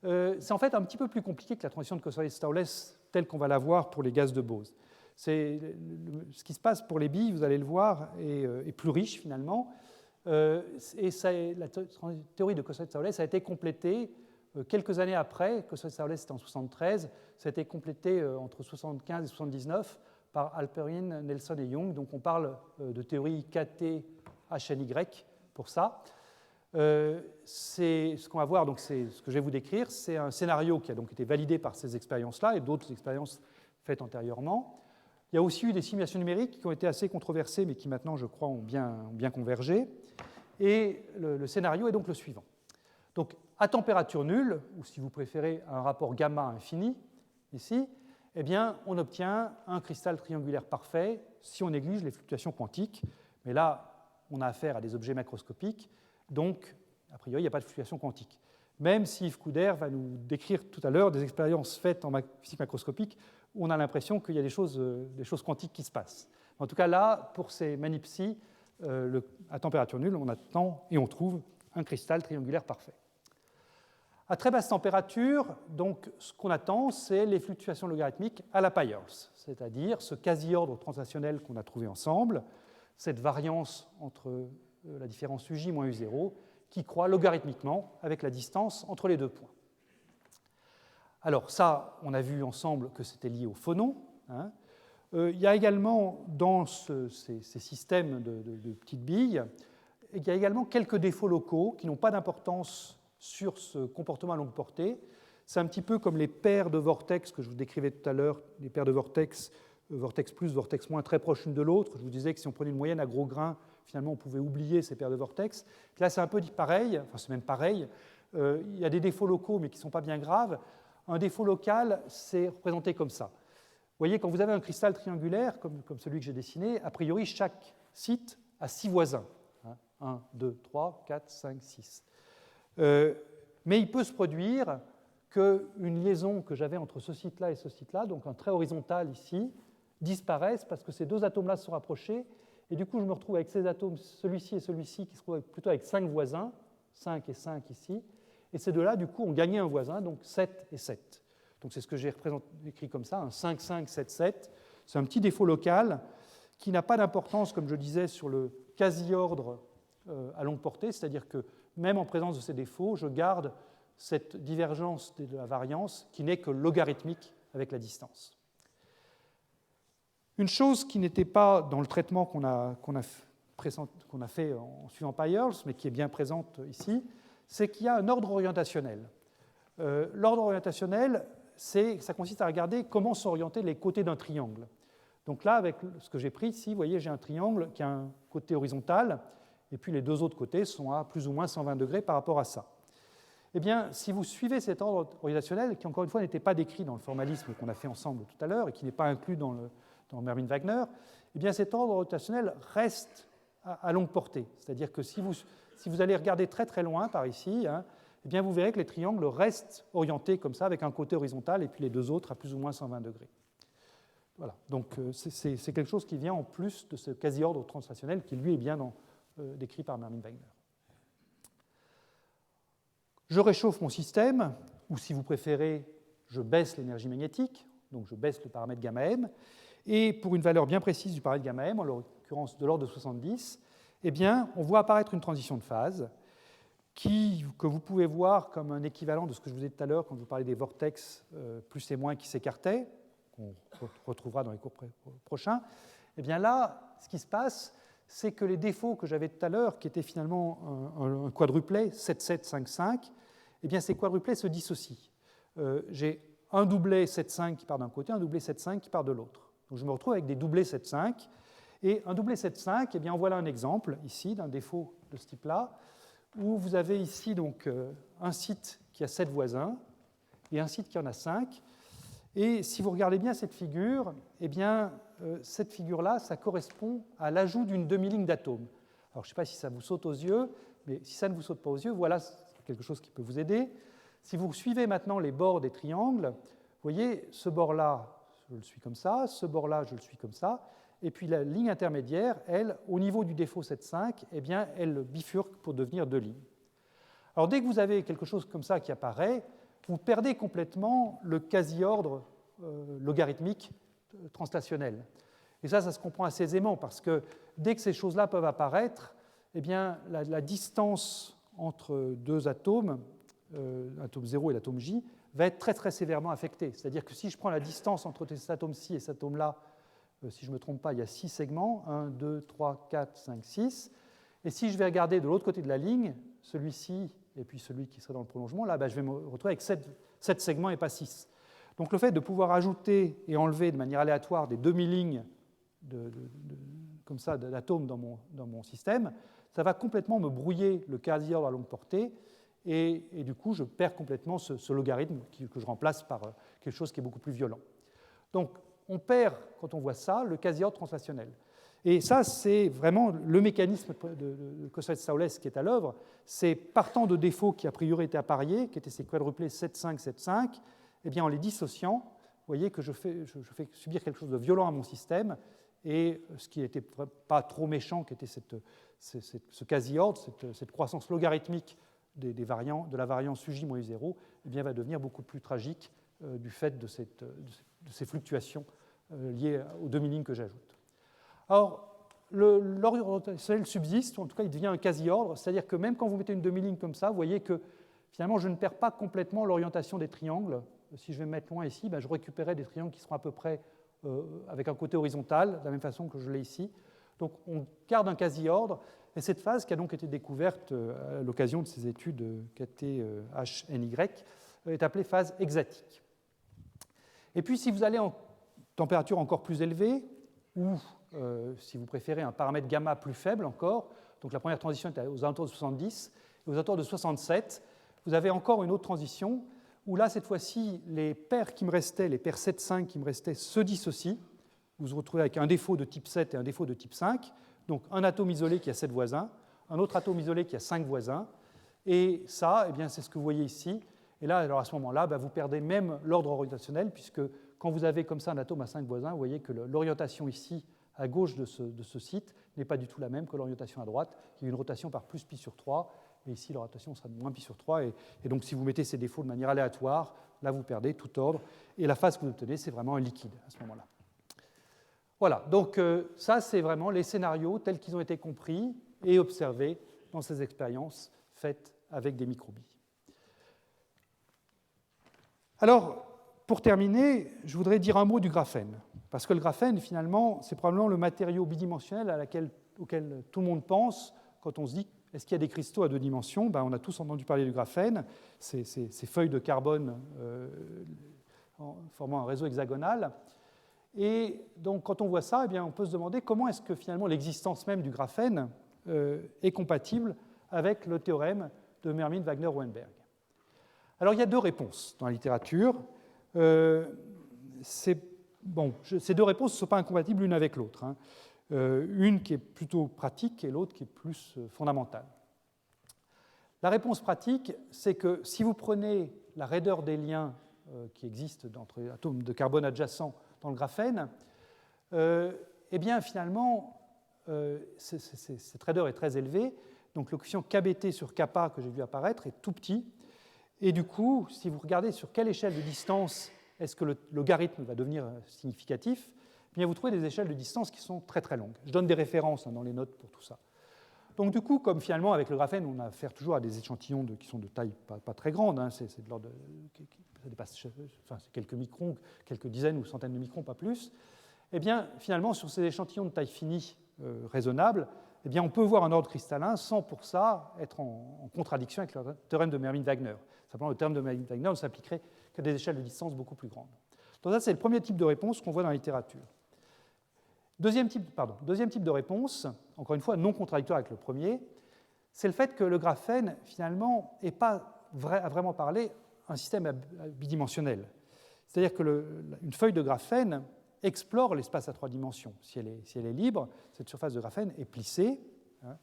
Speaker 1: C'est en fait un petit peu plus compliqué que la transition de Kosály-Saoles telle qu'on va la voir pour les gaz de Bose. Ce qui se passe pour les billes, vous allez le voir, est plus riche finalement. Et la théorie de Kosály-Saoles a été complétée quelques années après. Kosály-Saoles, c'était en 1973. Ça a été complété entre 1975 et 1979 par Halperin, Nelson et Young. Donc on parle de théorie KT-HNY pour ça. C'est ce qu'on va voir, donc c'est ce que je vais vous décrire. C'est un scénario qui a donc été validé par ces expériences-là et d'autres expériences faites antérieurement. Il y a aussi eu des simulations numériques qui ont été assez controversées, mais qui maintenant, je crois, ont bien convergé. Et le scénario est donc le suivant. Donc, à température nulle, ou si vous préférez un rapport gamma infini, ici, eh bien, on obtient un cristal triangulaire parfait si on néglige les fluctuations quantiques. Mais là, on a affaire à des objets macroscopiques, donc, a priori, il n'y a pas de fluctuations quantiques. Même si Yves Couder va nous décrire tout à l'heure des expériences faites en physique macroscopique où on a l'impression qu'il y a des choses quantiques qui se passent. En tout cas, là, pour ces manipsi, à température nulle, on attend et on trouve un cristal triangulaire parfait. À très basse température, donc, ce qu'on attend, c'est les fluctuations logarithmiques à la Peierls, c'est-à-dire ce quasi-ordre transitionnel qu'on a trouvé ensemble, cette variance entre la différence UJ moins U0, qui croît logarithmiquement avec la distance entre les deux points. Alors ça, on a vu ensemble que c'était lié au phonon. Hein. Il y a également dans ces systèmes de petites billes, il y a également quelques défauts locaux qui n'ont pas d'importance sur ce comportement à longue portée. C'est un petit peu comme les paires de vortex que je vous décrivais tout à l'heure, les paires de vortex, vortex plus, vortex moins, très proches l'une de l'autre. Je vous disais que si on prenait une moyenne à gros grains, finalement, on pouvait oublier ces paires de vortex. Là, c'est un peu pareil, enfin, c'est même pareil. Il y a des défauts locaux, mais qui ne sont pas bien graves. Un défaut local, c'est représenté comme ça. Vous voyez, quand vous avez un cristal triangulaire, comme celui que j'ai dessiné, a priori, chaque site a 6 voisins. 1, 2, 3, 4, 5, 6. Mais il peut se produire qu'une liaison que j'avais entre ce site-là et ce site-là, donc un trait horizontal ici, disparaisse parce que ces deux atomes-là se sont rapprochés. Et du coup, je me retrouve avec ces atomes, celui-ci et celui-ci, qui se retrouvent plutôt avec 5 voisins, 5 et 5 ici. Et ces deux-là, du coup, ont gagné un voisin, donc 7 et 7. Donc c'est ce que j'ai écrit comme ça, un 5, 5, 7, 7. C'est un petit défaut local qui n'a pas d'importance, comme je disais, sur le quasi-ordre à longue portée, c'est-à-dire que même en présence de ces défauts, je garde cette divergence de la variance qui n'est que logarithmique avec la distance. Une chose qui n'était pas dans le traitement qu'on a fait en suivant Peierls, mais qui est bien présente ici, c'est qu'il y a un ordre orientationnel. L'ordre orientationnel, ça consiste à regarder comment sont orientés les côtés d'un triangle. Donc là, avec ce que j'ai pris ici, vous voyez, j'ai un triangle qui a un côté horizontal, et puis les deux autres côtés sont à plus ou moins 120 degrés par rapport à ça. Eh bien, si vous suivez cet ordre orientationnel, qui encore une fois n'était pas décrit dans le formalisme qu'on a fait ensemble tout à l'heure, et qui n'est pas inclus dans Mermin-Wagner, eh bien cet ordre orientationnel reste à longue portée. C'est-à-dire que si vous allez regarder très très loin par ici, hein, eh bien vous verrez que les triangles restent orientés comme ça, avec un côté horizontal et puis les deux autres à plus ou moins 120 degrés. Voilà, donc c'est quelque chose qui vient en plus de ce quasi-ordre translationnel qui, lui, est bien décrit par Mermin-Wagner. Je réchauffe mon système, ou si vous préférez, je baisse l'énergie magnétique, donc je baisse le paramètre gamma m, et pour une valeur bien précise du paramètre gamma m, en l'occurrence de l'ordre de 70, eh bien, on voit apparaître une transition de phase que vous pouvez voir comme un équivalent de ce que je vous ai dit tout à l'heure quand je vous parlais des vortex plus et moins qui s'écartaient, qu'on retrouvera dans les cours prochains. Eh bien là, ce qui se passe, c'est que les défauts que j'avais tout à l'heure, qui étaient finalement un quadruplet 7-7-5-5, eh bien ces quadruplets se dissocient. J'ai un doublet 7-5 qui part d'un côté, un doublet 7-5 qui part de l'autre. Donc je me retrouve avec des doublets 7-5. Et un doublet 7-5, eh bien, voilà un exemple ici d'un défaut de ce type-là, où vous avez ici donc, un site qui a 7 voisins et un site qui en a 5. Et si vous regardez bien cette figure, eh bien, cette figure-là, ça correspond à l'ajout d'une demi-ligne d'atomes. Alors, je ne sais pas si ça vous saute aux yeux, mais si ça ne vous saute pas aux yeux, voilà quelque chose qui peut vous aider. Si vous suivez maintenant les bords des triangles, vous voyez, ce bord-là, je le suis comme ça, ce bord-là, je le suis comme ça, et puis la ligne intermédiaire, elle, au niveau du défaut 7,5, eh bien, elle bifurque pour devenir 2 lignes. Alors, dès que vous avez quelque chose comme ça qui apparaît, vous perdez complètement le quasi-ordre logarithmique translationnel. Et ça se comprend assez aisément, parce que dès que ces choses-là peuvent apparaître, eh bien, la distance entre deux atomes, l'atome 0 et l'atome J, va être très, très sévèrement affectée. C'est-à-dire que si je prends la distance entre cet atome-ci et cet atome-là, si je ne me trompe pas, il y a 6 segments, 1, 2, 3, 4, 5, 6. Et si je vais regarder de l'autre côté de la ligne, celui-ci et puis celui qui serait dans le prolongement, là, je vais me retrouver avec 7 segments et pas 6. Donc le fait de pouvoir ajouter et enlever de manière aléatoire des demi-lignes comme ça d'atomes dans mon système, ça va complètement me brouiller le quasi-ordre à longue portée, et du coup, je perds complètement ce logarithme que je remplace par quelque chose qui est beaucoup plus violent. Donc, on perd, quand on voit ça, le quasi-ordre translationnel. Et ça, c'est vraiment le mécanisme de Kosterlitz-Thouless qui est à l'œuvre. C'est partant de défauts qui, a priori, étaient appariés, qui étaient ces quadruplés 7,5, 7,5, eh bien, en les dissociant, vous voyez que je fais subir quelque chose de violent à mon système, et ce qui n'était pas trop méchant, qui était ce quasi-ordre, cette croissance logarithmique de la variance UJ-U0, eh bien, va devenir beaucoup plus tragique du fait de ces fluctuations liées aux demi-lignes que j'ajoute. Alors, l'ordre rotationnel subsiste, ou en tout cas il devient un quasi-ordre, c'est-à-dire que même quand vous mettez une demi-ligne comme ça, vous voyez que finalement je ne perds pas complètement l'orientation des triangles. Si je vais me mettre loin ici, je récupérerai des triangles qui seront à peu près avec un côté horizontal, de la même façon que je l'ai ici. Donc on garde un quasi-ordre, et cette phase qui a donc été découverte à l'occasion de ces études KT-HNY est appelée phase hexatique. Et puis si vous allez en température encore plus élevée, ou si vous préférez un paramètre gamma plus faible encore, donc la première transition est aux alentours de 70, et aux alentours de 67, vous avez encore une autre transition, où là, cette fois-ci, les paires qui me restaient, les paires 7-5 qui me restaient, se dissocient. Vous vous retrouvez avec un défaut de type 7 et un défaut de type 5, donc un atome isolé qui a 7 voisins, un autre atome isolé qui a 5 voisins, et ça, eh bien, c'est ce que vous voyez ici. Et là, alors à ce moment-là, vous perdez même l'ordre orientationnel, puisque quand vous avez comme ça un atome à 5 voisins, vous voyez que l'orientation ici, à gauche de ce site, n'est pas du tout la même que l'orientation à droite, qui est une rotation par plus pi sur 3, et ici, la rotation sera de moins pi sur 3, et donc si vous mettez ces défauts de manière aléatoire, là, vous perdez tout ordre, et la phase que vous obtenez, c'est vraiment un liquide à ce moment-là. Voilà, donc ça, c'est vraiment les scénarios tels qu'ils ont été compris et observés dans ces expériences faites avec des microbilles. Alors, pour terminer, je voudrais dire un mot du graphène, parce que le graphène, finalement, c'est probablement le matériau bidimensionnel auquel tout le monde pense quand on se dit est-ce qu'il y a des cristaux à 2 dimensions ? On a tous entendu parler du graphène, ces feuilles de carbone formant un réseau hexagonal. Et donc, quand on voit ça, eh bien, on peut se demander comment est-ce que finalement l'existence même du graphène est compatible avec le théorème de Mermin-Wagner-Hohenberg. Alors, il y a 2 réponses dans la littérature. Ces 2 réponses ne sont pas incompatibles l'une avec l'autre, hein. Une qui est plutôt pratique et l'autre qui est plus fondamentale. La réponse pratique, c'est que si vous prenez la raideur des liens qui existent entre les atomes de carbone adjacents dans le graphène, eh bien finalement, cette raideur est très élevée, donc le coefficient KBT sur kappa que j'ai vu apparaître est tout petit, et du coup, si vous regardez sur quelle échelle de distance est-ce que le logarithme va devenir significatif, eh bien vous trouvez des échelles de distance qui sont très très longues. Je donne des références dans les notes pour tout ça. Donc du coup, comme finalement avec le graphène, on a affaire toujours à des échantillons qui sont de taille pas très grande, hein, c'est de l'ordre ça dépasse quelques microns, quelques dizaines ou centaines de microns, pas plus. Eh bien, finalement, sur ces échantillons de taille finie raisonnables, eh bien, on peut voir un ordre cristallin sans pour ça être en contradiction avec le théorème de Mermin-Wagner. Simplement, le théorème de Mermin-Wagner ne s'appliquerait qu'à des échelles de distance beaucoup plus grandes. Donc ça, c'est le premier type de réponse qu'on voit dans la littérature. Deuxième type de réponse, encore une fois non contradictoire avec le premier, c'est le fait que le graphène, finalement, n'est pas à vraiment parler un système bidimensionnel. C'est-à-dire qu'une feuille de graphène explore l'espace à trois dimensions. Si elle est libre, cette surface de graphène est plissée, hein,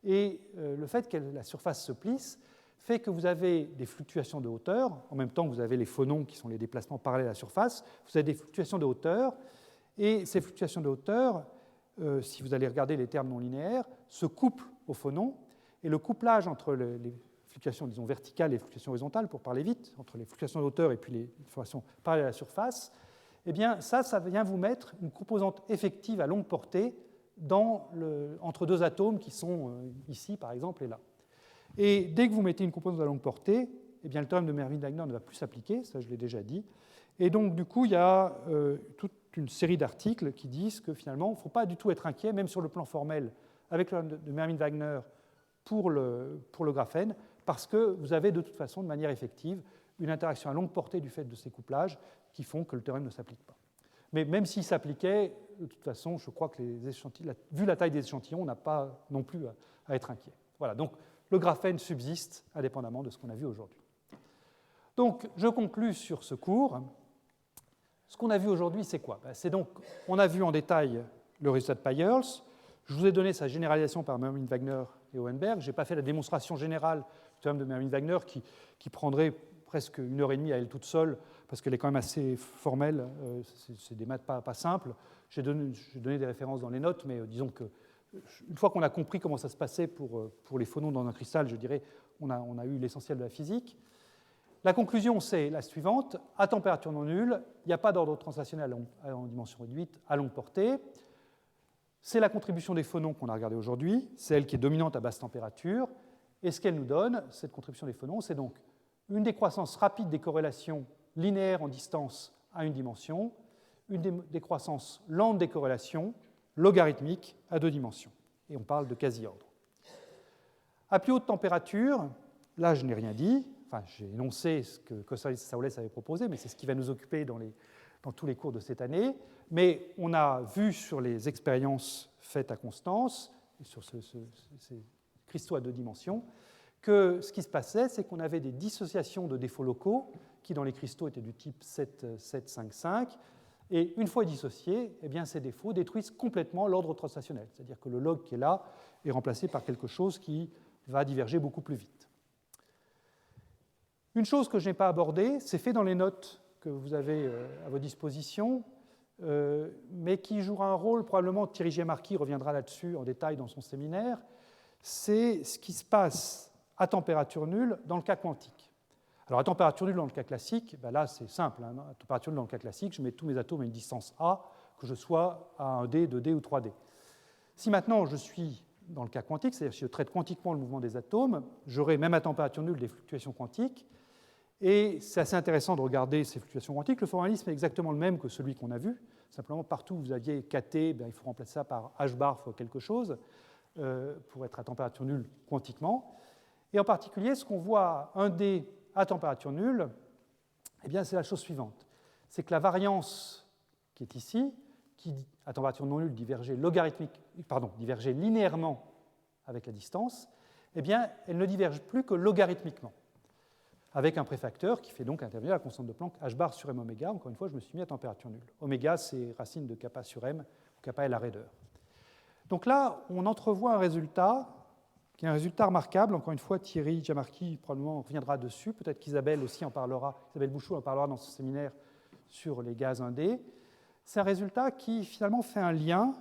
Speaker 1: et le fait que la surface se plisse fait que vous avez des fluctuations de hauteur, en même temps que vous avez les phonons qui sont les déplacements parallèles à la surface, vous avez des fluctuations de hauteur, et ces fluctuations de hauteur, si vous allez regarder les termes non linéaires, se couplent aux phonons, et le couplage entre les fluctuations, disons, verticales et les fluctuations horizontales, pour parler vite, entre les fluctuations de hauteur et puis les fluctuations parallèles à la surface, eh bien, ça vient vous mettre une composante effective à longue portée entre deux atomes qui sont ici, par exemple, et là. Et dès que vous mettez une composante à longue portée, eh bien, le théorème de Mermin-Wagner ne va plus s'appliquer, ça je l'ai déjà dit. Et donc, du coup, il y a toute une série d'articles qui disent que finalement, il ne faut pas du tout être inquiet, même sur le plan formel, avec le théorème de Mermin-Wagner pour le graphène, parce que vous avez de toute façon, de manière effective, une interaction à longue portée du fait de ces couplages qui font que le théorème ne s'applique pas. Mais même s'il s'appliquait, de toute façon, je crois que vu la taille des échantillons, on n'a pas non plus à être inquiet. Voilà, donc le graphène subsiste indépendamment de ce qu'on a vu aujourd'hui. Donc, je conclus sur ce cours. Ce qu'on a vu aujourd'hui, c'est quoi? C'est donc, on a vu en détail le résultat de Peierls. Je vous ai donné sa généralisation par Mermin-Wagner et Hohenberg. Je n'ai pas fait la démonstration générale du théorème de Mermin-Wagner qui prendrait presque 1h30 à elle toute seule, parce qu'elle est quand même assez formelle. C'est des maths pas simples. J'ai donné des références dans les notes, mais disons que une fois qu'on a compris comment ça se passait pour les phonons dans un cristal, je dirais, on a eu l'essentiel de la physique. La conclusion, c'est la suivante. À température non nulle, il n'y a pas d'ordre translationnel en dimension réduite à longue portée. C'est la contribution des phonons qu'on a regardée aujourd'hui. C'est elle qui est dominante à basse température. Et ce qu'elle nous donne, cette contribution des phonons, c'est donc une décroissance rapide des corrélations linéaires en distance à une dimension, une décroissance lente des corrélations logarithmiques à deux dimensions. Et on parle de quasi-ordre. À plus haute température, là je n'ai rien dit, enfin j'ai énoncé ce que Kossais-Saoulès avait proposé, mais c'est ce qui va nous occuper dans tous les cours de cette année. Mais on a vu sur les expériences faites à Constance, sur ces cristaux à deux dimensions, que ce qui se passait, c'est qu'on avait des dissociations de défauts locaux qui, dans les cristaux, étaient du type 7, 7, 5, 5. Et une fois dissociés, eh bien, ces défauts détruisent complètement l'ordre translationnel. C'est-à-dire que le log qui est là est remplacé par quelque chose qui va diverger beaucoup plus vite. Une chose que je n'ai pas abordée, c'est fait dans les notes que vous avez à votre disposition, mais qui jouera un rôle, probablement Thierry Giamarchi reviendra là-dessus en détail dans son séminaire, c'est ce qui se passe à température nulle dans le cas quantique. Alors à température nulle dans le cas classique, ben là c'est simple, hein. À température nulle dans le cas classique, je mets tous mes atomes à une distance A, que je sois à 1D, 2D ou 3D. Si maintenant je suis dans le cas quantique, c'est-à-dire si je traite quantiquement le mouvement des atomes, j'aurai même à température nulle des fluctuations quantiques, et c'est assez intéressant de regarder ces fluctuations quantiques. Le formalisme est exactement le même que celui qu'on a vu, simplement partout où vous aviez KT, ben, il faut remplacer ça par H bar fois quelque chose pour être à température nulle quantiquement. Et en particulier, ce qu'on voit à 1D à température nulle, eh bien, c'est la chose suivante. C'est que la variance qui est ici, qui à température non nulle divergeait linéairement avec la distance, eh bien, elle ne diverge plus que logarithmiquement, avec un préfacteur qui fait donc intervenir la constante de Planck h bar sur m oméga. Encore une fois, je me suis mis à température nulle. Oméga, c'est racine de kappa sur m, où kappa est la raideur. Donc là, on entrevoit un résultat qui est un résultat remarquable. Encore une fois, Thierry Djamarki probablement reviendra dessus. Peut-être qu'Isabelle aussi en parlera. Isabelle Bouchot en parlera dans son séminaire sur les gaz 1D. C'est un résultat qui finalement fait un lien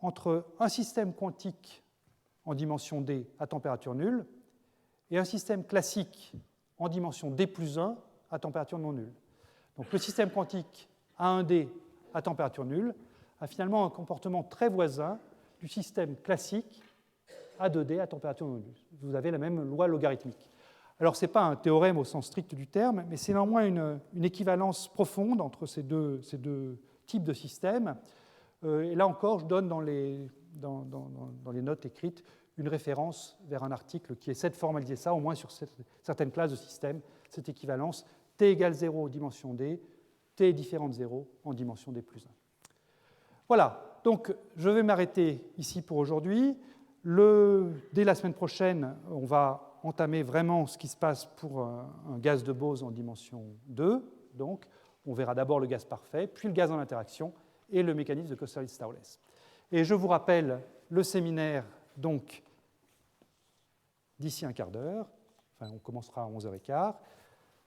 Speaker 1: entre un système quantique en dimension D à température nulle et un système classique en dimension D plus 1 à température non nulle. Donc le système quantique A1D à température nulle a finalement un comportement très voisin du système classique A2D à température non nulle. Vous avez la même loi logarithmique. Alors ce n'est pas un théorème au sens strict du terme, mais c'est néanmoins une équivalence profonde entre ces deux types de systèmes. Et là encore, je donne dans les notes écrites une référence vers un article qui essaie de formaliser ça, au moins sur certaines classes de systèmes, cette équivalence T égale 0 dimension D, T est différent de 0 en dimension D plus 1. Voilà, donc je vais m'arrêter ici pour aujourd'hui. Dès la semaine prochaine, on va entamer vraiment ce qui se passe pour un gaz de Bose en dimension 2. Donc, on verra d'abord le gaz parfait, puis le gaz en interaction et le mécanisme de Kosterlitz-Towless. Et je vous rappelle le séminaire, donc, d'ici un quart d'heure, enfin, on commencera à 11h15,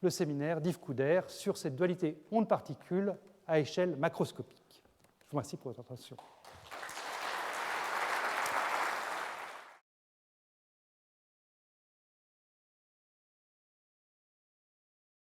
Speaker 1: le séminaire d'Yves Couder sur cette dualité onde-particule à échelle macroscopique. Je vous remercie pour votre attention.